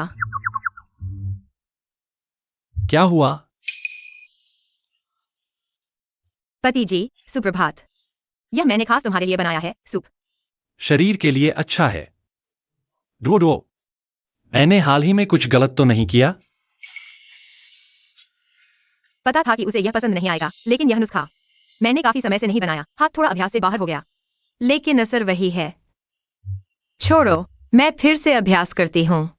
क्या हुआ? पति जी, सुप्रभात। यह मैंने खास तुम्हारे लिए बनाया है, सूप। शरीर के लिए अच्छा है। डोडो, मैंने हाल ही में कुछ गलत तो नहीं किया? पता था कि उसे यह पसंद नहीं आएगा, लेकिन यह नुस्खा मैंने काफी समय से नहीं बनाया। हाथ थोड़ा अभ्यास से बाहर हो गया, लेकिन असर वही है। छोड़ो, मैं फिर से अभ्यास करती हूँ।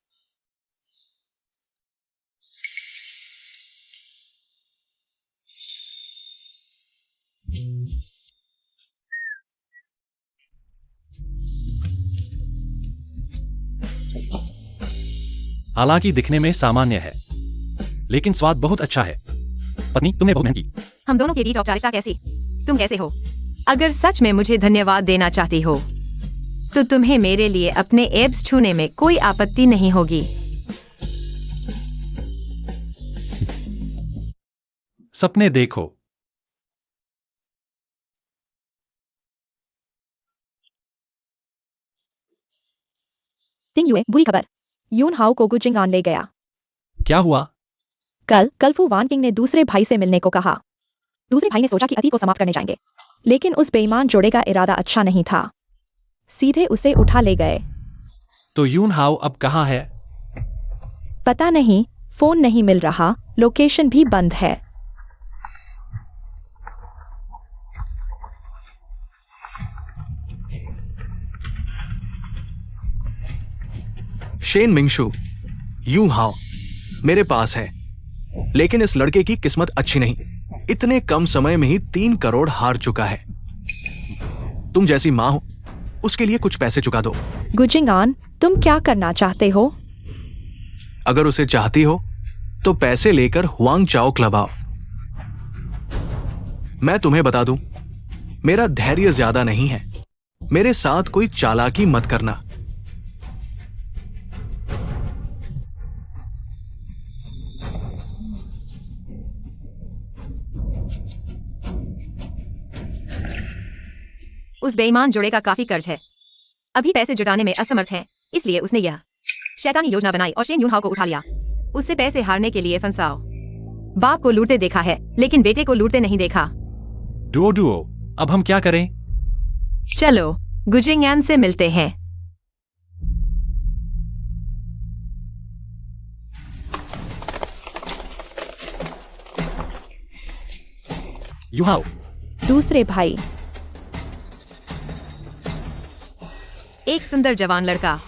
हालांकि दिखने में सामान्य है, लेकिन स्वाद बहुत अच्छा है। पत्नी, तुमने बहुत मेहनत की। हम दोनों के बीच औपचारिकता कैसी? तुम कैसे हो? अगर सच में मुझे धन्यवाद देना चाहती हो, तो तुम्हें मेरे लिए अपने एब्स छूने में कोई आपत्ति नहीं होगी। सपने देखो। तिंग युए, बुरी खबर। यून हाओ को गुजिंगान ले गया। क्या हुआ? कल फू वान किंग ने दूसरे भाई से मिलने को कहा। दूसरे भाई ने सोचा कि अति को समाप्त करने जाएंगे, लेकिन उस बेईमान जोड़े का इरादा अच्छा नहीं था। सीधे उसे उठा ले गए। तो यून हाओ अब कहाँ है? पता नहीं, फोन नहीं मिल रहा, लोकेशन भी बंद है। शेन मिंगशु, यूं हाओ मेरे पास है, लेकिन इस लड़के की किस्मत अच्छी नहीं। इतने कम समय में ही 3 करोड़ हार चुका है। तुम जैसी मां हो, उसके लिए कुछ पैसे चुका दो। गुजिंगान, तुम क्या करना चाहते हो? अगर उसे चाहती हो तो पैसे लेकर हुआंग चाओ क्लब आओ। मैं तुम्हें बता दूं, मेरा धैर्य ज्यादा नहीं है। मेरे साथ कोई चालाकी मत करना। उस बेईमान जोड़े का काफी कर्ज है। अभी पैसे जुटाने में असमर्थ है, इसलिए उसने यह शैतानी योजना बनाई और शेन यून हाओ को उठा लिया। उससे पैसे हारने के लिए फंसाओ। बाप को लूटते देखा है, लेकिन बेटे को लूटते नहीं देखा। डोडुओ, अब हम क्या करें? चलो, गुजिंगयान से मिलते हैं। यून हाओ, दूसरे भाई। एक सुंदर जवान लड़का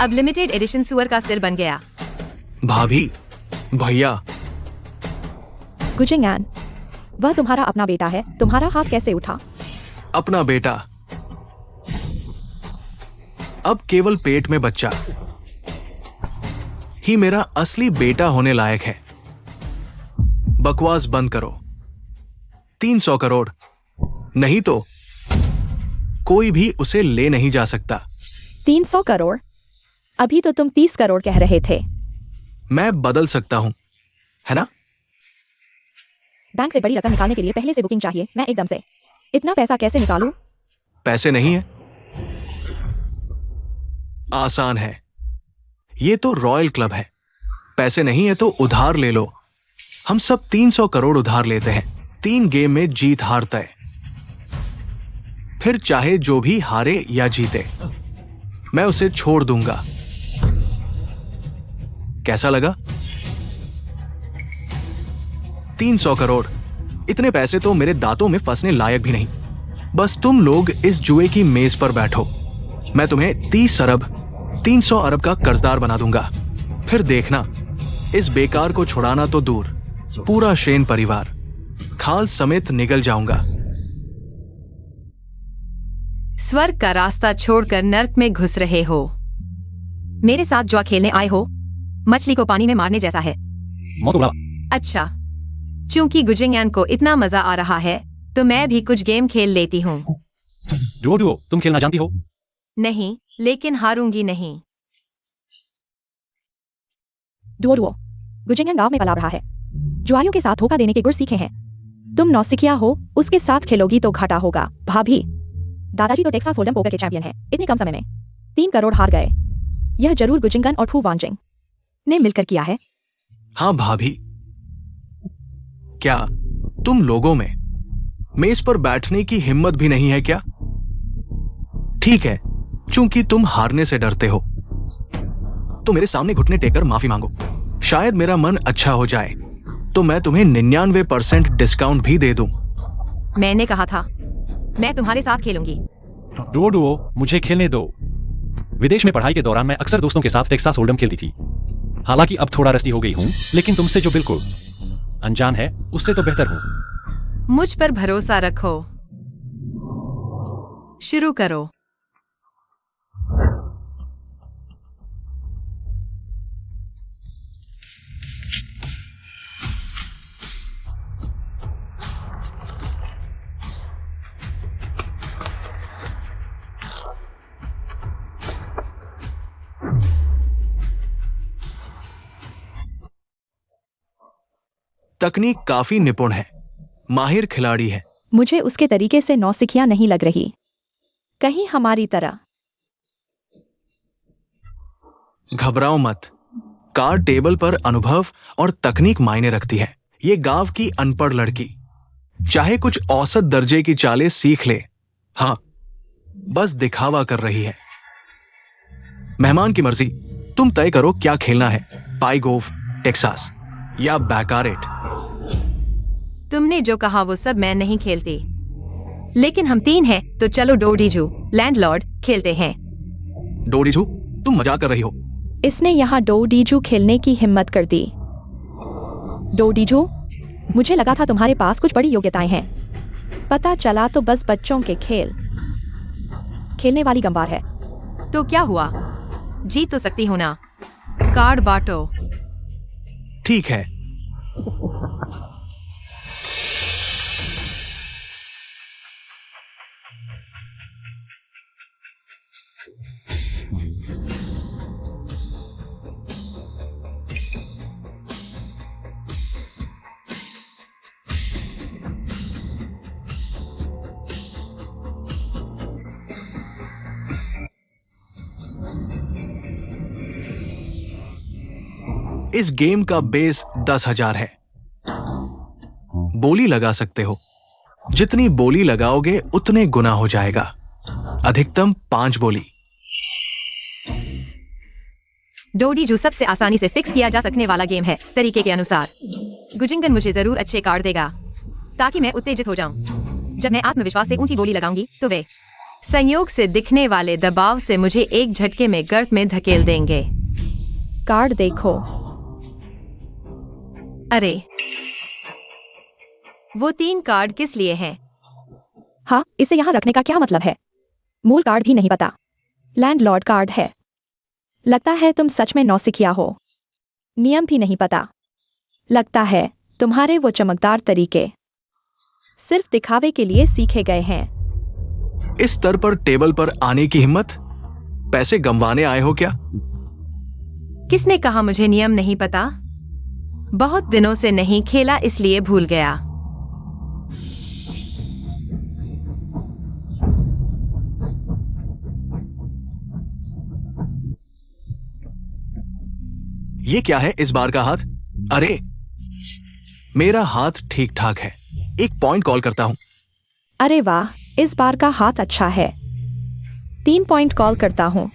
अब लिमिटेड एडिशन सुअर का सिर बन गया। भाभी, भैया, गुजिंगान, वह तुम्हारा अपना बेटा है। तुम्हारा हाथ कैसे उठा? अपना बेटा, अब केवल पेट में बच्चा ही मेरा असली बेटा होने लायक है। बकवास बंद करो। 300 करोड़, नहीं तो कोई भी उसे ले नहीं जा सकता। 300 करोड़? अभी तो तुम 30 करोड़ कह रहे थे। मैं बदल सकता हूं, है ना? बैंक से बड़ी रकम निकालने के लिए पहले से बुकिंग चाहिए। मैं एकदम से इतना पैसा कैसे निकालूं? पैसे नहीं है? आसान है, ये तो रॉयल क्लब है। पैसे नहीं है तो उधार ले लो। हम सब 300 करोड़ उधार लेते हैं। 3 गेम में जीत हार तय। फिर चाहे जो भी हारे या जीते, मैं उसे छोड़ दूंगा। कैसा लगा? 300 करोड़, इतने पैसे तो मेरे दांतों में फंसने लायक भी नहीं। बस तुम लोग इस जुए की मेज पर बैठो, मैं तुम्हें 30 अरब 300 अरब का कर्जदार बना दूंगा। फिर देखना, इस बेकार को छुड़ाना तो दूर, पूरा शेन परिवार खाल समेत निगल जाऊंगा। स्वर्ग का रास्ता छोड़कर नर्क में घुस रहे हो। मेरे साथ जुआ खेलने आए हो? मछली को पानी में मारने जैसा है। अच्छा, चूंकि गुजिंगयान को इतना मजा आ रहा है तो मैं भी कुछ गेम खेल लेती हूँ। डुओ, तुम खेलना जानती हो? नहीं, लेकिन हारूंगी नहीं। डुओ, गुजिंगयान गांव में पला रहा है। जुआरियों के साथ धोखा देने के गुर सीखे हैं। तुम नौसिखिया हो, उसके साथ खेलोगी तो घाटा होगा। भाभी, दादाजी तो टेक्सास होल्डम पोकर के चैंपियन हैं। इतने कम समय में 3 करोड़ हार गए। यह जरूर गुजिंगन और फू वांजिंग ने मिलकर किया है। हाँ भाभी, क्या तुम लोगों में मेज पर बैठने की हिम्मत भी नहीं है क्या? ठीक है, चूंकि तुम हारने से डरते हो तो मेरे सामने घुटने टेकर माफी मांगो। शायद मेरा मन अच्छा हो जाए तो मैं तुम्हें 99% डिस्काउंट भी दे दूं। मैंने कहा था मैं तुम्हारे साथ खेलूंगी। डुओ, मुझे खेलने दो। विदेश में पढ़ाई के दौरान मैं अक्सर दोस्तों के साथ टेक्सास होल्डम खेलती थी। हालांकि अब थोड़ा रस्टी हो गई हूँ, लेकिन तुमसे जो बिल्कुल अनजान है उससे तो बेहतर हूँ। मुझ पर भरोसा रखो। शुरू करो। तकनीक काफी निपुण है, माहिर खिलाड़ी है। मुझे उसके तरीके से नौसिखिया नहीं लग रही, कहीं हमारी तरह। घबराओ मत, कार्ड टेबल पर अनुभव और तकनीक मायने रखती है। ये गांव की अनपढ़ लड़की चाहे कुछ औसत दर्जे की चालें सीख ले, हाँ, बस दिखावा कर रही है। मेहमान की मर्जी, तुम तय करो क्या खेलना है, पाइगोव, टेक्सास या बैकारेट। तुमने जो कहा वो सब मैं नहीं खेलती, लेकिन हम 3 हैं तो चलो डोडीजू लैंडलॉर्ड खेलते हैं। डोडीजू, तुम मजाक कर रही हो। इसने यहाँ डोडीजू खेलने की हिम्मत कर दी। डोडीजू, मुझे लगा था तुम्हारे पास कुछ बड़ी योग्यताएं हैं। पता चला तो बस बच्चों के खेल खेलने वाली गंवार है। तो क्या हुआ, जीत तो सकती हो ना। कार्ड बांटो। ठीक है, इस गेम का बेस 10,000 है। बोली लगा सकते हो, जितनी बोली लगाओगे उतने गुना हो जाएगा। अधिकतम 5 बोली। डोडीजू सबसे आसानी से फिक्स किया जा सकने वाला गेम है तरीके के अनुसार। गुजिंगन मुझे जरूर अच्छे कार्ड देगा ताकि मैं उत्तेजित हो जाऊं। जब मैं आत्मविश्वास से ऊंची बोली लगाऊंगी तो वे संयोग से दिखने वाले दबाव से मुझे एक झटके में गर्त में धकेल देंगे। कार्ड देखो। अरे, वो 3 कार्ड किस लिए हैं? हाँ, इसे यहाँ रखने का क्या मतलब है? मूल कार्ड भी नहीं पता। लैंडलॉर्ड कार्ड है। लगता है तुम सच में नौसिखिया हो। नियम भी नहीं पता। लगता है तुम्हारे वो चमकदार तरीके सिर्फ दिखावे के लिए सीखे गए हैं। इस स्तर पर टेबल पर आने की हिम्मत? पैसे गंवाने आए हो क्या? किसने कहा मुझे नियम नहीं पता? बहुत दिनों से नहीं खेला इसलिए भूल गया। ये क्या है इस बार का हाथ? अरे, मेरा हाथ ठीक ठाक है। एक पॉइंट कॉल करता हूं। अरे वाह, इस बार का हाथ अच्छा है। 3 पॉइंट कॉल करता हूँ।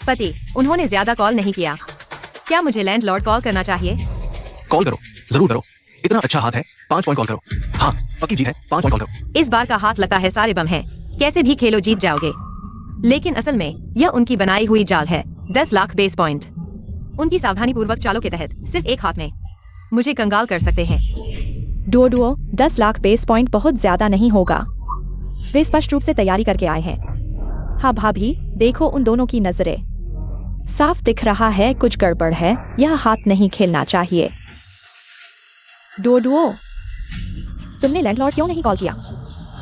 पति, उन्होंने ज्यादा कॉल नहीं किया। क्या मुझे लैंडलॉर्ड कॉल करना चाहिए? कॉल करो, जरूर करो। इतना अच्छा हाथ है, 5 पॉइंट कॉल करो। हाँ, पक्की जीत है, 5 पॉइंट कॉल करो। इस बार का हाथ लगता है सारे बम हैं। कैसे भी खेलो जीत जाओगे। लेकिन असल में यह उनकी बनाई हुई जाल है। 10 लाख बेस पॉइंट। उनकी सावधानी पूर्वक चालों के तहत सिर्फ एक हाथ में मुझे कंगाल कर सकते हैं। डुओ 10 लाख बेस पॉइंट बहुत ज्यादा नहीं होगा। वे स्पष्ट रूप से तैयारी करके आए हैं। हाँ भाभी, देखो उन दोनों की नजरें। साफ दिख रहा है कुछ गड़बड़ है। यह हाथ नहीं खेलना चाहिए। डुओ, तुमने लैंडलॉर्ड क्यों नहीं कॉल किया?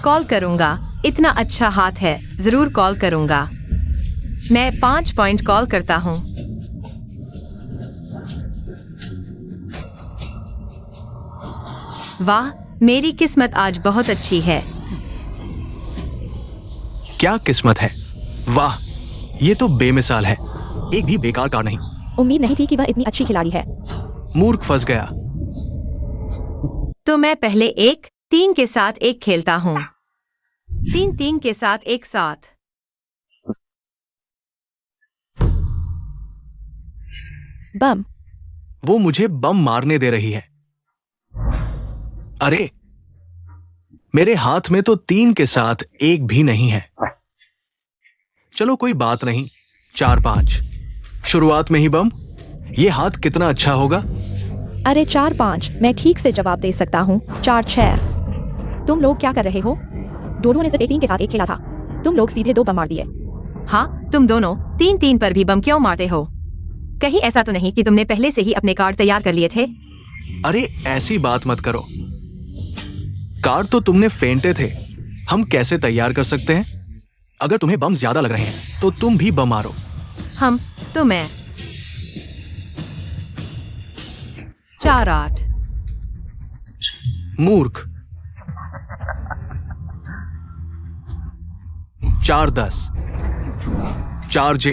कॉल करूंगा, इतना अच्छा हाथ है, जरूर कॉल करूंगा। मैं 5 पॉइंट कॉल करता हूँ। वाह, मेरी किस्मत आज बहुत अच्छी है। क्या किस्मत है, वाह, ये तो बेमिसाल है। एक भी बेकार कार्ड नहीं। उम्मीद नहीं थी कि वह इतनी अच्छी खिलाड़ी है। मूर्ख फंस गया। तो मैं पहले 1-3 के साथ एक खेलता हूँ। 3-3 के साथ एक साथ। बम। वो मुझे बम मारने दे रही है। अरे, मेरे हाथ में तो 3 के साथ एक भी नहीं है। चलो कोई बात नहीं, 4-5। शुरुआत में ही बम। ये हाथ कितना अच्छा होगा। अरे 4-5, मैं ठीक से जवाब दे सकता हूँ। 4-6। तुम लोग क्या कर रहे हो? डोडो ने सिर्फ 3 के साथ एक खेला था। तुम लोग सीधे 2 बम मार दिए। हाँ, तुम दोनों 3-3 पर भी बम क्यों मारते हो? कहीं ऐसा तो नहीं कि तुमने पहले से ही अपने कार्ड तैयार कर लिए थे? अरे ऐसी बात मत करो। कार्ड तो तुमने फेंटे थे। हम कैसे तैयार कर सकते हैं? अगर तुम्हें बम ज्यादा लग रहे हैं तो तुम भी बम मारो। हम तो मैं 4-8। मूर्ख। 4-10। 4J।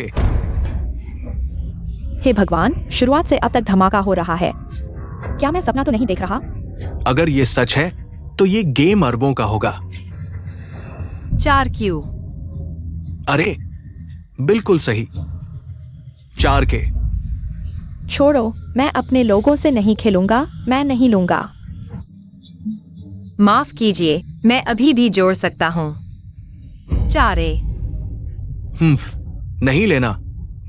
हे भगवान, शुरुआत से अब तक धमाका हो रहा है। क्या मैं सपना तो नहीं देख रहा? अगर ये सच है तो ये गेम अरबों का होगा। 4Q। अरे बिल्कुल सही, 4K। छोड़ो, मैं अपने लोगों से नहीं खेलूंगा। मैं नहीं लूंगा। माफ कीजिए, मैं अभी भी जोड़ सकता हूँ। 4A। नहीं लेना,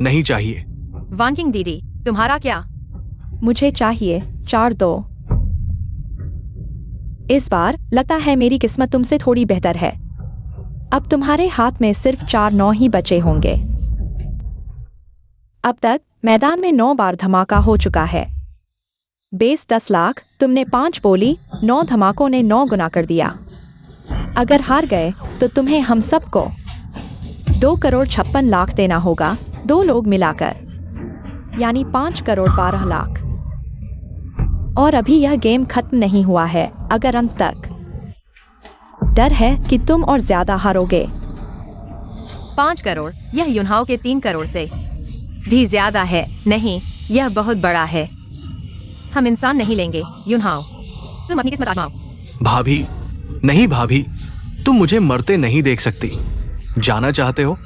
नहीं चाहिए। वांकिंग दीदी, तुम्हारा क्या? मुझे चाहिए 4-2। इस बार लगता है मेरी किस्मत तुमसे थोड़ी बेहतर है। अब तुम्हारे हाथ में सिर्फ 4-9 ही बचे होंगे। अब तक मैदान में 9 बार धमाका हो चुका है। बेस 10 लाख, तुमने 5 बोली, 9 धमाकों ने 9 गुना कर दिया। अगर हार गए तो तुम्हें हम सबको 2,56,00,000 देना होगा, 2 लोग मिलाकर, यानी 5,12,00,000। और अभी यह गेम खत्म नहीं हुआ है। अगर अंत तक, डर है कि तुम और ज्यादा हारोगे। 5 करोड़, यह युनहाओ के 3 करोड़ से भी ज्यादा है। नहीं, यह बहुत बड़ा है। हम इंसान नहीं लेंगे, युनहाओ। तुम अपनी किस्मत आजमाओ। भाभी, नहीं भाभी, तुम मुझे मरते नहीं देख सकती। जाना चाहते हो?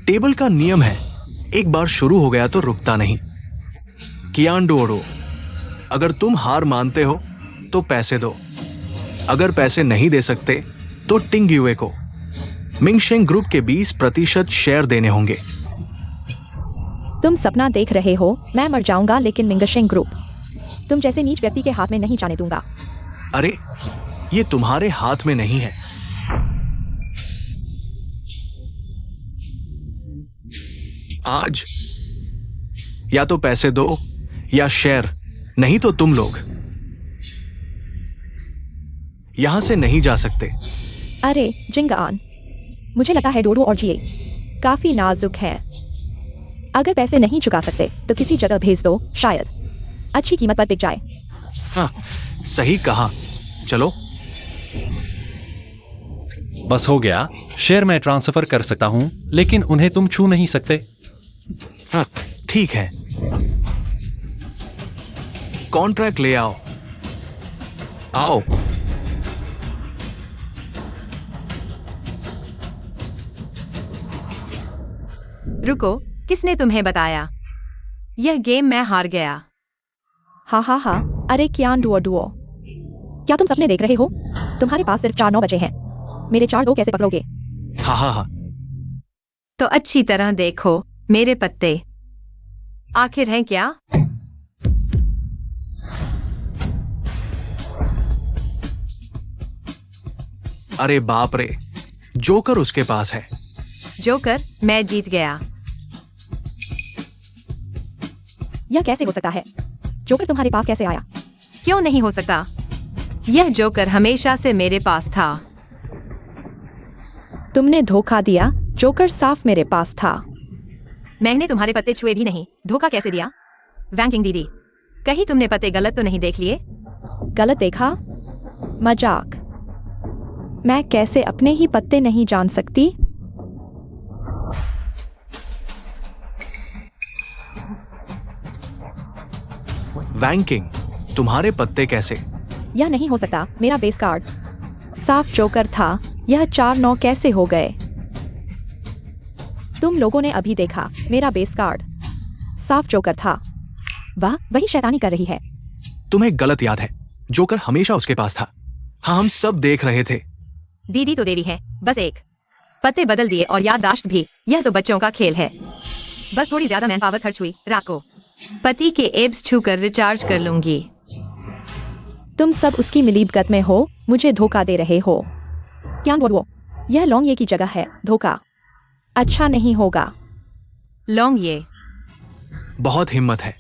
टेबल का नियम है, एक बार शुरू हो गया तो रुकता नहीं। कियान डोडो, अगर तुम हार मानते हो तो पैसे दो। अगर पैसे नहीं दे सकते तो टिंगयुए को मिंगशेंग ग्रुप के 20% शेयर देने होंगे। तुम सपना देख रहे हो, मैं मर जाऊंगा, लेकिन मिंगशेंग ग्रुप तुम जैसे नीच व्यक्ति के हाथ में नहीं जाने दूंगा। अरे ये तुम्हारे हाथ में नहीं है। आज या तो पैसे दो या शेयर, नहीं तो तुम लोग यहां से नहीं जा सकते। अरे जिंगान, मुझे लगता है डोडो और जीए काफी नाजुक है। अगर पैसे नहीं चुका सकते तो किसी जगह भेज दो, शायद अच्छी कीमत पर बिक जाए। हाँ, सही कहा। चलो। बस हो गया। शेयर मैं ट्रांसफर कर सकता हूं, लेकिन उन्हें तुम छू नहीं सकते। हाँ, ठीक है। कॉन्ट्रैक्ट ले आओ। आओ। रुको, किसने तुम्हें बताया? यह गेम मैं हार गया। हाँ हाँ हाँ, अरे क्यान डुओ डुओ, क्या तुम सपने देख रहे हो? तुम्हारे पास सिर्फ 4 9 बचे हैं, मेरे 4 2 कैसे पकड़ोगे? हाँ हाँ हाँ। तो अच्छी तरह देखो मेरे पत्ते आखिर हैं क्या? अरे बाप रे, जोकर उसके पास है। जोकर, मैं जीत गया। यह कैसे हो सकता है? जोकर तुम्हारे पास कैसे आया? क्यों नहीं हो सकता? यह जोकर हमेशा से मेरे पास था। तुमने धोखा दिया, जोकर साफ मेरे पास था। मैंने तुम्हारे पत्ते छुए भी नहीं, धोखा कैसे दिया? वैंकिंग दीदी, कहीं तुमने पत्ते गलत तो नहीं देख लिए? गलत देखा? मजाक। मैं कैसे अपने ही पत्ते नहीं जान सकती? वैंकिंग, तुम्हारे पत्ते कैसे? यह नहीं हो सकता, मेरा बेस कार्ड साफ जोकर था। यह 4 9 कैसे हो गए? तुम लोगों ने अभी देखा, मेरा बेस कार्ड साफ जोकर था। वाह, वही शैतानी कर रही है। तुम्हें गलत याद है, जोकर हमेशा उसके पास था। हाँ, हम सब देख रहे थे। दीदी तो देवी है, बस एक पत्ते बदल दिए और याददाश्त भी। यह तो बच्चों का खेल है। बस थोड़ी ज्यादा मैन पावर खर्च हुई। रात को पति के एब्स छूकर रिचार्ज कर लूंगी। तुम सब उसकी मिलीभगत में हो, मुझे धोखा दे रहे हो। क्या बोलो? यह लौंग ये की जगह है, धोखा अच्छा नहीं होगा। लौंग ये बहुत हिम्मत है।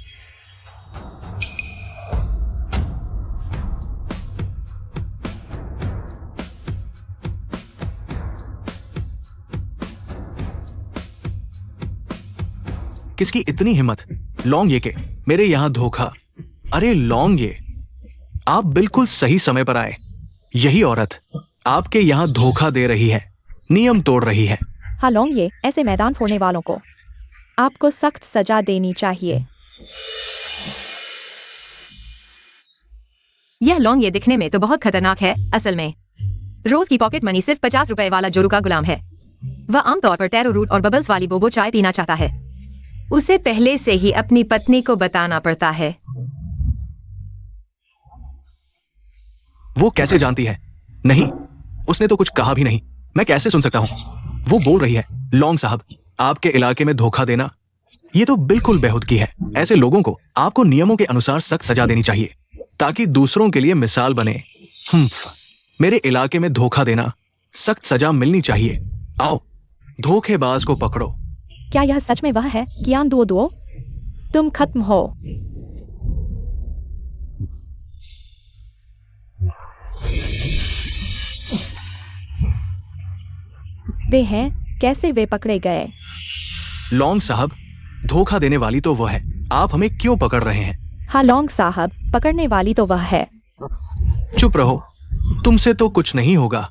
किसकी इतनी हिम्मत? लौंग ये के मेरे यहां धोखा। अरे लौंग ये, आप बिल्कुल सही समय पर आए। यही औरत आपके यहां धोखा दे रही है, नियम तोड़ रही है। हाँ लौंग ये, ऐसे मैदान फोड़ने वालों को आपको सख्त सजा देनी चाहिए। यह लौंग ये दिखने में तो बहुत खतरनाक है। असल में रोज की पॉकेट मनी सिर्फ 50 रुपए वाला जोरू का गुलाम है। वह आमतौर पर टैरो रूट और बबल्स वाली बोबो चाय पीना चाहता है। उसे पहले से ही अपनी पत्नी को बताना पड़ता है। वो कैसे जानती है? नहीं, उसने तो कुछ कहा भी नहीं। मैं कैसे सुन सकता हूं? वो बोल रही है, लौंग साहब, आपके इलाके में धोखा देना ये तो बिल्कुल बेहुदगी है। ऐसे लोगों को आपको नियमों के अनुसार सख्त सजा देनी चाहिए ताकि दूसरों के लिए मिसाल बने। मेरे इलाके में धोखा देना, सख्त सजा मिलनी चाहिए। आओ, धोखेबाज को पकड़ो। क्या यह सच में वह है? कियान दुओ दुओ, तुम खत्म हो। वे हैं, कैसे वे पकड़े गए? लौंग साहब, धोखा देने वाली तो वह है, आप हमें क्यों पकड़ रहे हैं? हाँ लौंग साहब, पकड़ने वाली तो वह है। चुप रहो, तुमसे तो कुछ नहीं होगा।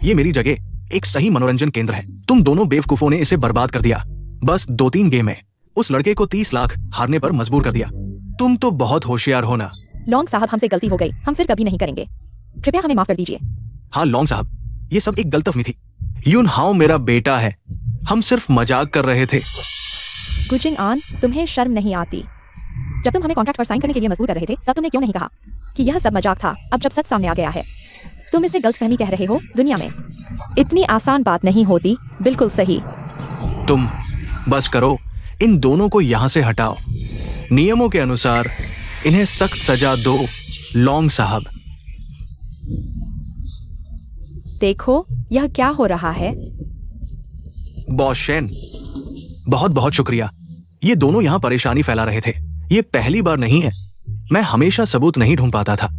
ये मेरी जगह एक सही मनोरंजन केंद्र है। तुम दोनों बेवकूफों ने इसे बर्बाद कर दिया। बस 2-3 गेम में उस लड़के को 30 लाख हारने पर मजबूर कर दिया। तुम तो बहुत होशियार हो ना। लौंग साहब, हमसे गलती हो गई, हम फिर कभी नहीं करेंगे, कृपया हमें माफ कर दीजिए। हाँ लौंग साहब, ये सब एक गलतफहमी थी। यून हाओ मेरा बेटा है, हम सिर्फ मजाक कर रहे थे। गुजिंग आन, तुम्हें शर्म नहीं आती? जब तुम हमें कॉन्ट्रैक्ट पर साइन करने के लिए मजबूर कर रहे थे, तब तुमने क्यों नहीं कहा कि यह सब मजाक था? अब जब सच सामने आ गया है, तुम इसे गलतफहमी कह रहे हो? दुनिया में इतनी आसान बात नहीं होती। बिल्कुल सही। तुम बस करो, इन दोनों को यहां से हटाओ। नियमों के अनुसार इन्हें सख्त सजा दो। लौंग साहब, देखो यह क्या हो रहा है। बॉस शेन, बहुत बहुत शुक्रिया। ये दोनों यहां परेशानी फैला रहे थे। ये पहली बार नहीं है। मैं हमेशा सबूत नहीं ढूंढ पाता था।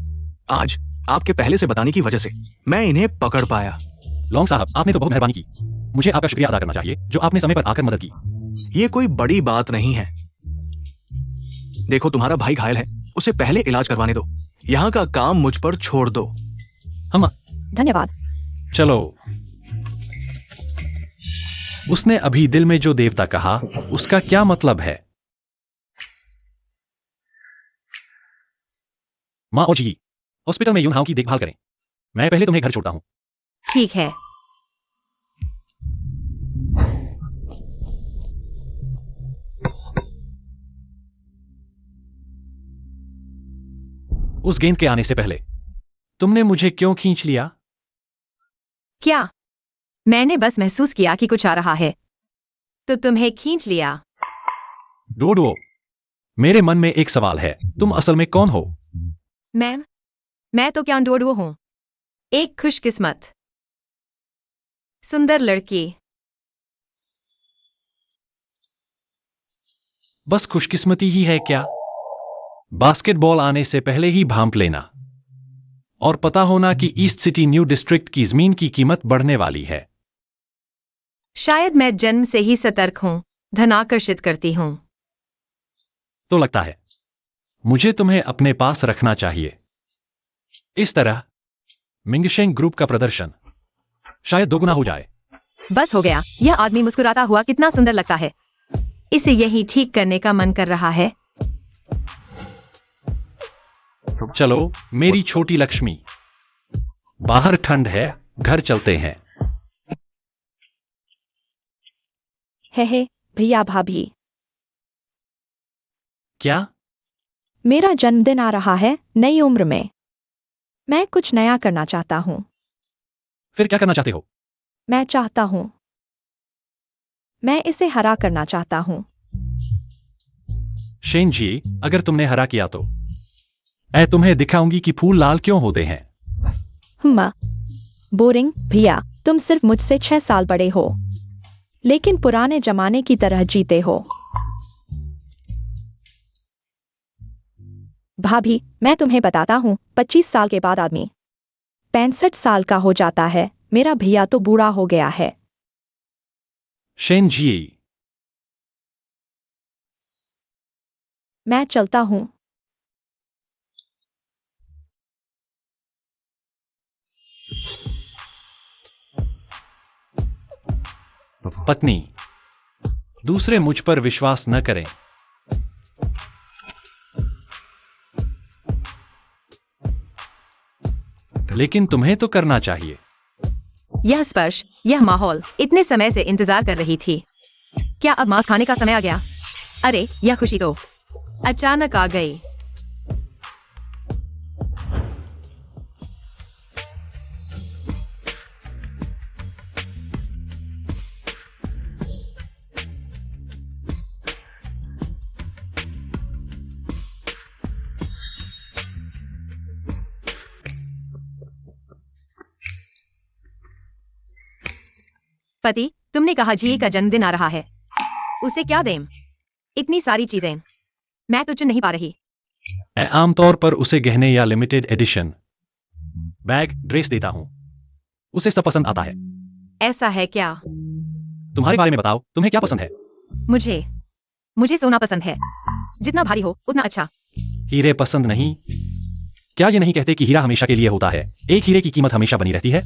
आज आपके पहले से बताने की वजह से मैं इन्हें पकड़ पाया। लौंग साहब, आपने तो बहुत मेहरबानी की। मुझे आपका शुक्रिया अदा करना चाहिए जो आपने समय पर आकर मदद की। ये कोई बड़ी बात नहीं है। देखो, तुम्हारा भाई घायल है, उसे पहले इलाज करवाने दो। यहाँ का काम मुझ पर छोड़ दो। हम धन्यवाद। चलो। उसने अभी दिल में जो देवता कहा, उसका क्या मतलब है? माँ ओजी, हॉस्पिटल में यूनहाओ की देखभाल करें। मैं पहले तुम्हें घर छोड़ता हूं। ठीक है। उस गेंद के आने से पहले तुमने मुझे क्यों खींच लिया? क्या? मैंने बस महसूस किया कि कुछ आ रहा है, तो तुम्हें खींच लिया। डोडो, मेरे मन में एक सवाल है, तुम असल में कौन हो? मैं तो क्या डोडो हूं, एक खुशकिस्मत सुंदर लड़की। बस खुशकिस्मती ही है क्या? बास्केटबॉल आने से पहले ही भांप लेना और पता होना कि ईस्ट सिटी न्यू डिस्ट्रिक्ट की जमीन की कीमत बढ़ने वाली है। शायद मैं जन्म से ही सतर्क हूं, धन आकर्षित करती हूं। तो लगता है मुझे तुम्हें अपने पास रखना चाहिए। इस तरह मिंगशेंग ग्रुप का प्रदर्शन शायद दोगुना हो जाए। बस हो गया, यह आदमी मुस्कुराता हुआ कितना सुंदर लगता है। इसे यही ठीक करने का मन कर रहा है। चलो मेरी छोटी लक्ष्मी, बाहर ठंड है, घर चलते हैं। हे भैया भाभी, क्या? मेरा जन्मदिन आ रहा है नई उम्र में। मैं कुछ नया करना चाहता हूँ। फिर क्या करना चाहते हो? मैं चाहता हूँ, मैं इसे हरा करना चाहता हूँ। शेन जी, अगर तुमने हरा किया तो मैं तुम्हें दिखाऊंगी कि फूल लाल क्यों होते हैं। माँ, बोरिंग भैया, तुम सिर्फ मुझसे 6 साल बड़े हो, लेकिन पुराने जमाने की तरह जीते हो। भाभी, मैं तुम्हें बताता हूँ, 25 साल के बाद आदमी 65 साल का हो जाता है। मेरा भैया तो बूढ़ा हो गया है। शेन जी, मैं चलता हूँ। पत्नी, दूसरे मुझ पर विश्वास न करें। लेकिन तुम्हें तो करना चाहिए। यह स्पर्श, यह माहौल इतने समय से इंतजार कर रही थी। क्या अब मांस खाने का समय आ गया? अरे, यह खुशी तो अचानक आ गई। पति, तुमने कहा जी का जन्मदिन आ रहा है, उसे क्या दें? इतनी सारी चीजें, मैं तो चुन नहीं पा रही। मैं आमतौर पर उसे गहने या लिमिटेड एडिशन बैग, ड्रेस देता हूं। उसे सब पसंद आता है। ऐसा है क्या? तुम्हारे बारे में बताओ, तुम्हें क्या पसंद है? मुझे सोना पसंद है, जितना भारी हो उतना अच्छा। हीरे पसंद नहीं? क्या ये नहीं कहते कि हीरा हमेशा के लिए होता है? एक हीरे की कीमत हमेशा बनी रहती है।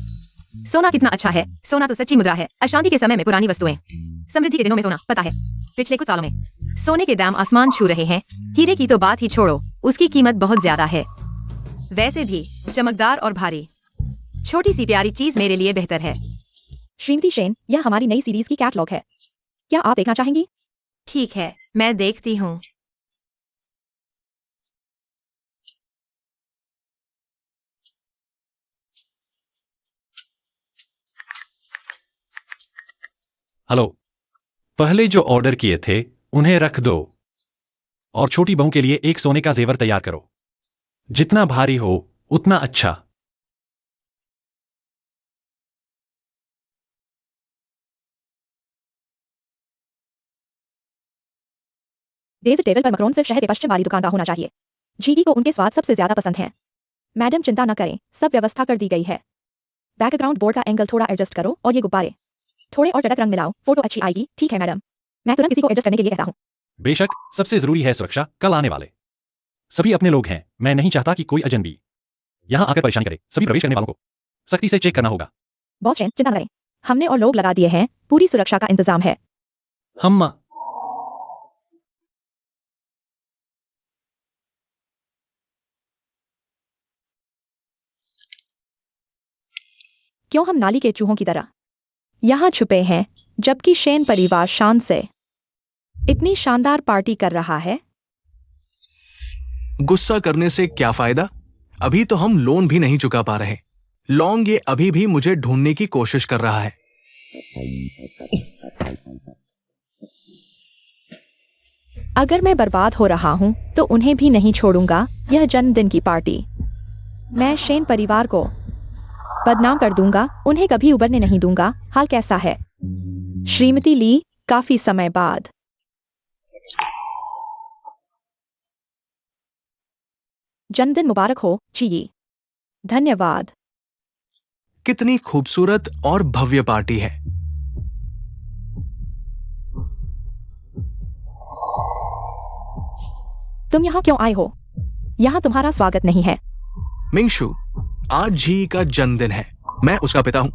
सोना कितना अच्छा है, सोना तो सच्ची मुद्रा है। अशांति के समय में पुरानी वस्तुएं, समृद्धि के दिनों में सोना। पता है, पिछले कुछ सालों में सोने के दाम आसमान छू रहे हैं। हीरे की तो बात ही छोड़ो, उसकी कीमत बहुत ज्यादा है। वैसे भी चमकदार और भारी छोटी सी प्यारी चीज मेरे लिए बेहतर है। श्रीमती शेन, यह हमारी नई सीरीज की कैटलॉग है। क्या आप देखना चाहेंगी? ठीक है, मैं देखती हूँ। हेलो, पहले जो ऑर्डर किए थे उन्हें रख दो और छोटी बहू के लिए एक सोने का जेवर तैयार करो। जितना भारी हो उतना अच्छा। डेज़र्ट टेबल पर मकरोन सिर्फ शहर के पश्चिम वाली दुकान का होना चाहिए। जीगी को उनके स्वाद सबसे ज्यादा पसंद है। मैडम चिंता न करें, सब व्यवस्था कर दी गई है। बैकग्राउंड बोर्ड का एंगल थोड़ा एडजस्ट करो और ये गुब्बारे थोड़े और चटक रंग मिलाओ, फोटो अच्छी आएगी। ठीक है मैडम, मैं तुरंत किसी को एडजस्ट करने के लिए कहता हूँ। बेशक, सबसे जरूरी है सुरक्षा। कल आने वाले सभी अपने लोग हैं। मैं नहीं चाहता कि कोई अजनबी यहां आकर परेशान करे। सभी प्रवेश करने वालों को सख्ती से चेक करना होगा। बॉस शेन, चिंता न करें, हमने और लोग लगा दिए हैं, पूरी सुरक्षा का इंतजाम है। हम क्यों हम नाली के चूहों की तरह यहाँ छुपे हैं, जबकि शेन परिवार शान से इतनी शानदार पार्टी कर रहा है? गुस्सा करने से क्या फायदा? अभी तो हम लोन भी नहीं चुका पा रहे। लॉन्ग ये अभी भी मुझे ढूंढने की कोशिश कर रहा है। अगर मैं बर्बाद हो रहा हूं तो उन्हें भी नहीं छोड़ूंगा। यह जन्मदिन की पार्टी। मैं शेन परिवार को बदनाम कर दूंगा, उन्हें कभी उबरने नहीं दूंगा। हाल कैसा है श्रीमती ली? काफी समय बाद। जन्मदिन मुबारक हो जी। धन्यवाद। कितनी खूबसूरत और भव्य पार्टी है। तुम यहाँ क्यों आए हो? यहाँ तुम्हारा स्वागत नहीं है। मिंगशु, आज जी का जन्मदिन है। मैं उसका पिता हूं।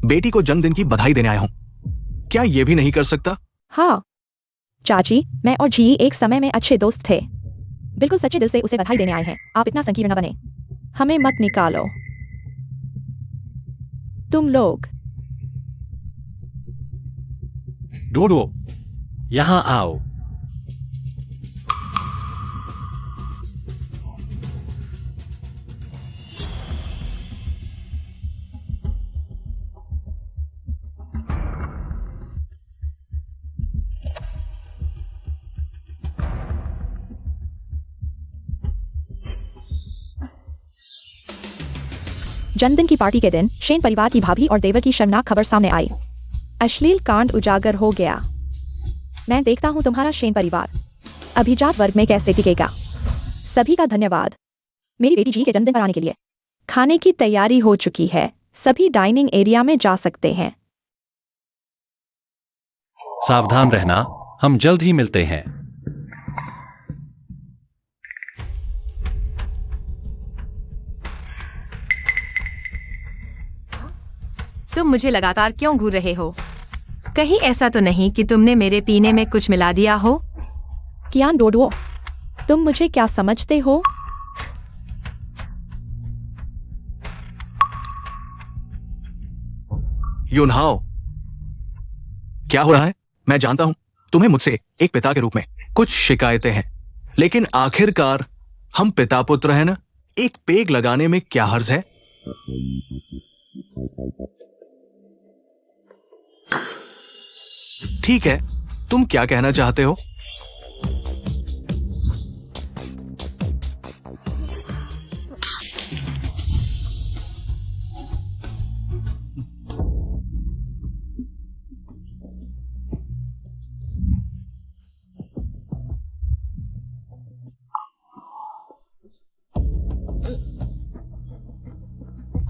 बेटी को जन्मदिन की बधाई देने आया हूं। क्या ये भी नहीं कर सकता? हाँ चाची, मैं और जी एक समय में अच्छे दोस्त थे। बिल्कुल सच्चे दिल से उसे बधाई देने आए हैं। आप इतना संकीर्ण न बने। हमें मत निकालो। तुम लोग डोडो, यहाँ आओ। जन्मदिन की पार्टी के दिन शेन परिवार की भाभी और देवर की शर्मनाक खबर सामने आई। अश्लील कांड उजागर हो गया। मैं देखता हूं तुम्हारा शेन परिवार अभिजात वर्ग में कैसे टिकेगा। सभी का धन्यवाद मेरी बेटी जी के जन्मदिन पर आने के लिए। खाने की तैयारी हो चुकी है। सभी डाइनिंग एरिया में जा सकते हैं। सावधान रहना, हम जल्द ही मिलते हैं। तुम मुझे लगातार क्यों घूर रहे हो? कहीं ऐसा तो नहीं कि तुमने मेरे पीने में कुछ मिला दिया हो? कियान डोडो, तुम मुझे क्या समझते हो? युनहाओ, क्या हो रहा है? मैं जानता हूं तुम्हें मुझसे एक पिता के रूप में कुछ शिकायतें हैं, लेकिन आखिरकार हम पिता पुत्र हैं ना। एक पेग लगाने में क्या हर्ज है? ठीक है, तुम क्या कहना चाहते हो?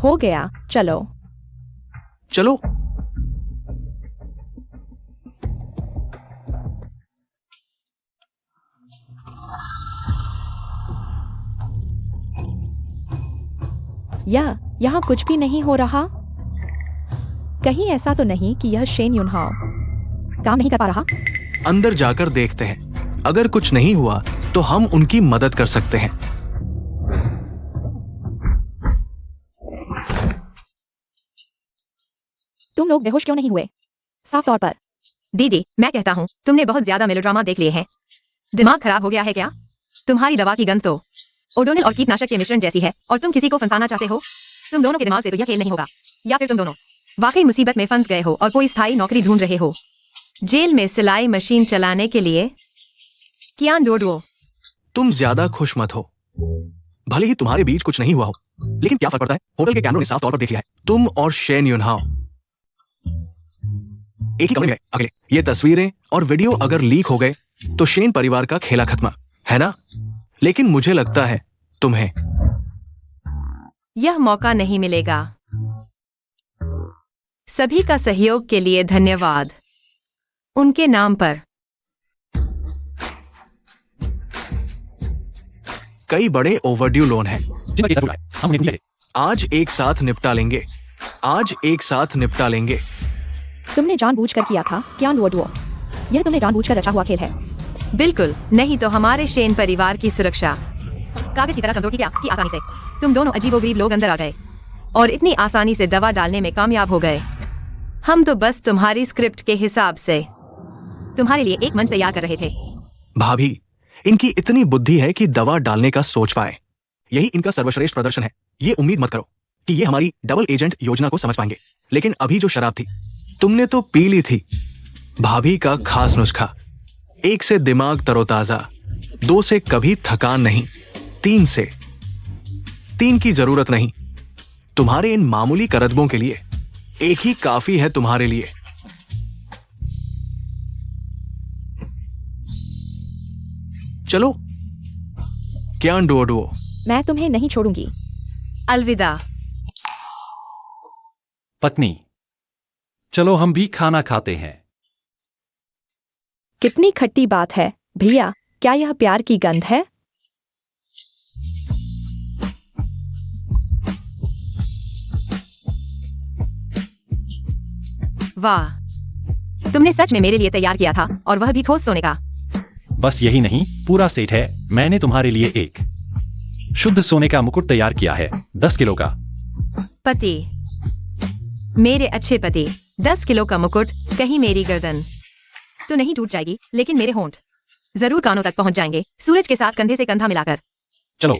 हो गया, चलो। चलो। यहाँ कुछ भी नहीं हो रहा। कहीं ऐसा तो नहीं कि यह शेन युनहाओ काम नहीं कर पा रहा? अंदर जाकर देखते हैं। अगर कुछ नहीं हुआ तो हम उनकी मदद कर सकते हैं। तुम लोग बेहोश क्यों नहीं हुए? साफ तौर पर। दीदी, मैं कहता हूँ तुमने बहुत ज्यादा मेलोड्रामा देख लिए हैं। दिमाग खराब हो गया है क्या? तुम्हारी दवा की गंध तो ओडोनिल और कीटनाशक के मिश्रण जैसी है, और तुम किसी को फंसाना चाहते हो। तुम दोनों के दिमाग से तो यह खेल नहीं होगा। या फिर तुम दोनों वाकई मुसीबत में फंस गए हो और कोई स्थायी नौकरी ढूंढ रहे हो। जेल में सिलाई मशीन चलाने के लिए। कियान डोडो, तुम ज्यादा खुश मत हो। भले ही तुम्हारे बीच कुछ नहीं हुआ हो, लेकिन क्या फर्क पड़ता है? होटल के कैमरों ने साफ तौर पर देख लिया है। तुम और शेन युनहाओ एक ही कमरे में अकेले। ये तस्वीरें और वीडियो अगर लीक हो गए तो शेन परिवार का खेला खत्म है ना? लेकिन मुझे लगता है तुम्हें यह मौका नहीं मिलेगा। सभी का सहयोग के लिए धन्यवाद। उनके नाम पर कई बड़े ओवरड्यू लोन हैं। जिनका केस उठाए, हम उन्हें ढूंढेंगे। आज एक साथ निपटा लेंगे। आज एक साथ निपटा लेंगे। तुमने जानबूझकर किया था कियान डोडो। यह तुमने जानबूझकर रचा हुआ खेल है। बिल्कुल नहीं तो हमारे शेन परिवार की सुरक्षा कागज की तरह कमजोर थी क्या कि आसानी से तुम दोनों अजीबोगरीब लोग अंदर आ गए और इतनी आसानी से दवा डालने में कामयाब हो गए। हम तो बस तुम्हारी स्क्रिप्ट के हिसाब से तुम्हारे लिए एक मंच तैयार कर रहे थे। भाभी, इनकी इतनी बुद्धि है कि दवा डालने का सोच पाए। यही इनका सर्वश्रेष्ठ प्रदर्शन है। ये उम्मीद मत करो कि ये हमारी डबल एजेंट योजना को समझ पाएंगे। लेकिन अभी जो शराब थी तुमने तो पी ली थी। भाभी का खास नुस्खा। 1 से दिमाग तरोताजा, 2 से कभी थकान नहीं, 3 की जरूरत नहीं। तुम्हारे इन मामूली करतबों के लिए 1 ही काफी है तुम्हारे लिए। चलो क्या डुओ। मैं तुम्हें नहीं छोड़ूंगी। अलविदा। पत्नी, चलो हम भी खाना खाते हैं। कितनी खट्टी बात है भैया, क्या यह प्यार की गंध है? वाह, तुमने सच में मेरे लिए तैयार किया था, और वह भी ठोस सोने का। बस यही नहीं, पूरा सेट है। मैंने तुम्हारे लिए एक शुद्ध सोने का मुकुट तैयार किया है, 10 किलो का। पति, मेरे अच्छे पति, 10 किलो का मुकुट, कहीं मेरी गर्दन तो नहीं टूट जाएगी, लेकिन मेरे होंठ जरूर कानों तक पहुंच जाएंगे, सूरज के साथ कंधे से कंधा मिलाकर। चलो